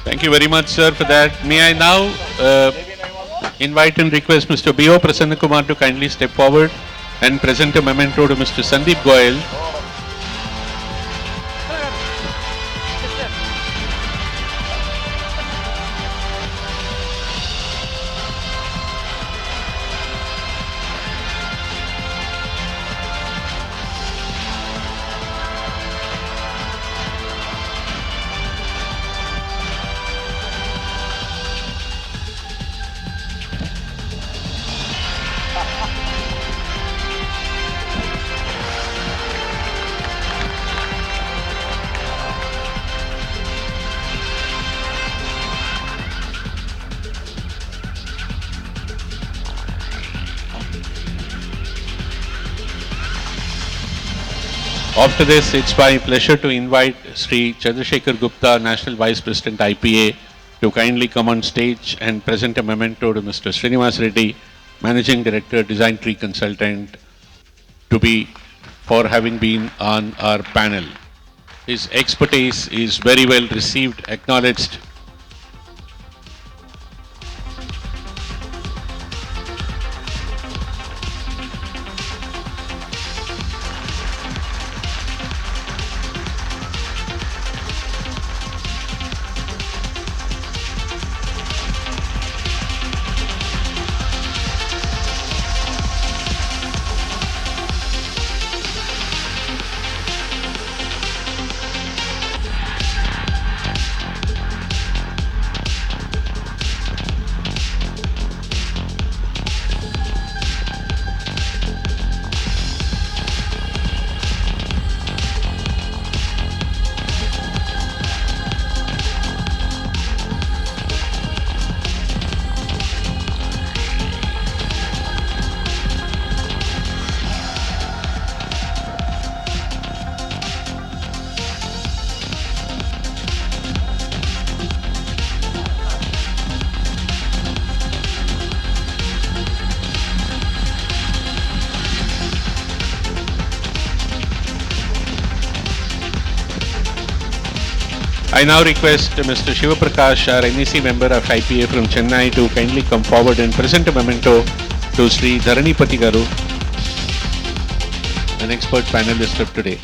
Thank you very much, sir, for that. May I now invite and request Mr. B.O. Prasanna Kumar to kindly step forward and present a memento to Mr. Sandeep Goyal. After this, it's my pleasure to invite Sri Chandrasekhar Gupta, National Vice President IPA, to kindly come on stage and present a memento to Mr. Srinivasa Reddy, Managing Director, DesignTree Consultant, for having been on our panel. His expertise is very well received, acknowledged. I now request Mr. Shiva Prakash, our NEC member of IPA from Chennai, to kindly come forward and present a memento to Sri Dharanipati Garu, an expert panelist of today.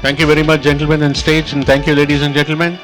Thank you very much, gentlemen on stage, and thank you, ladies and gentlemen.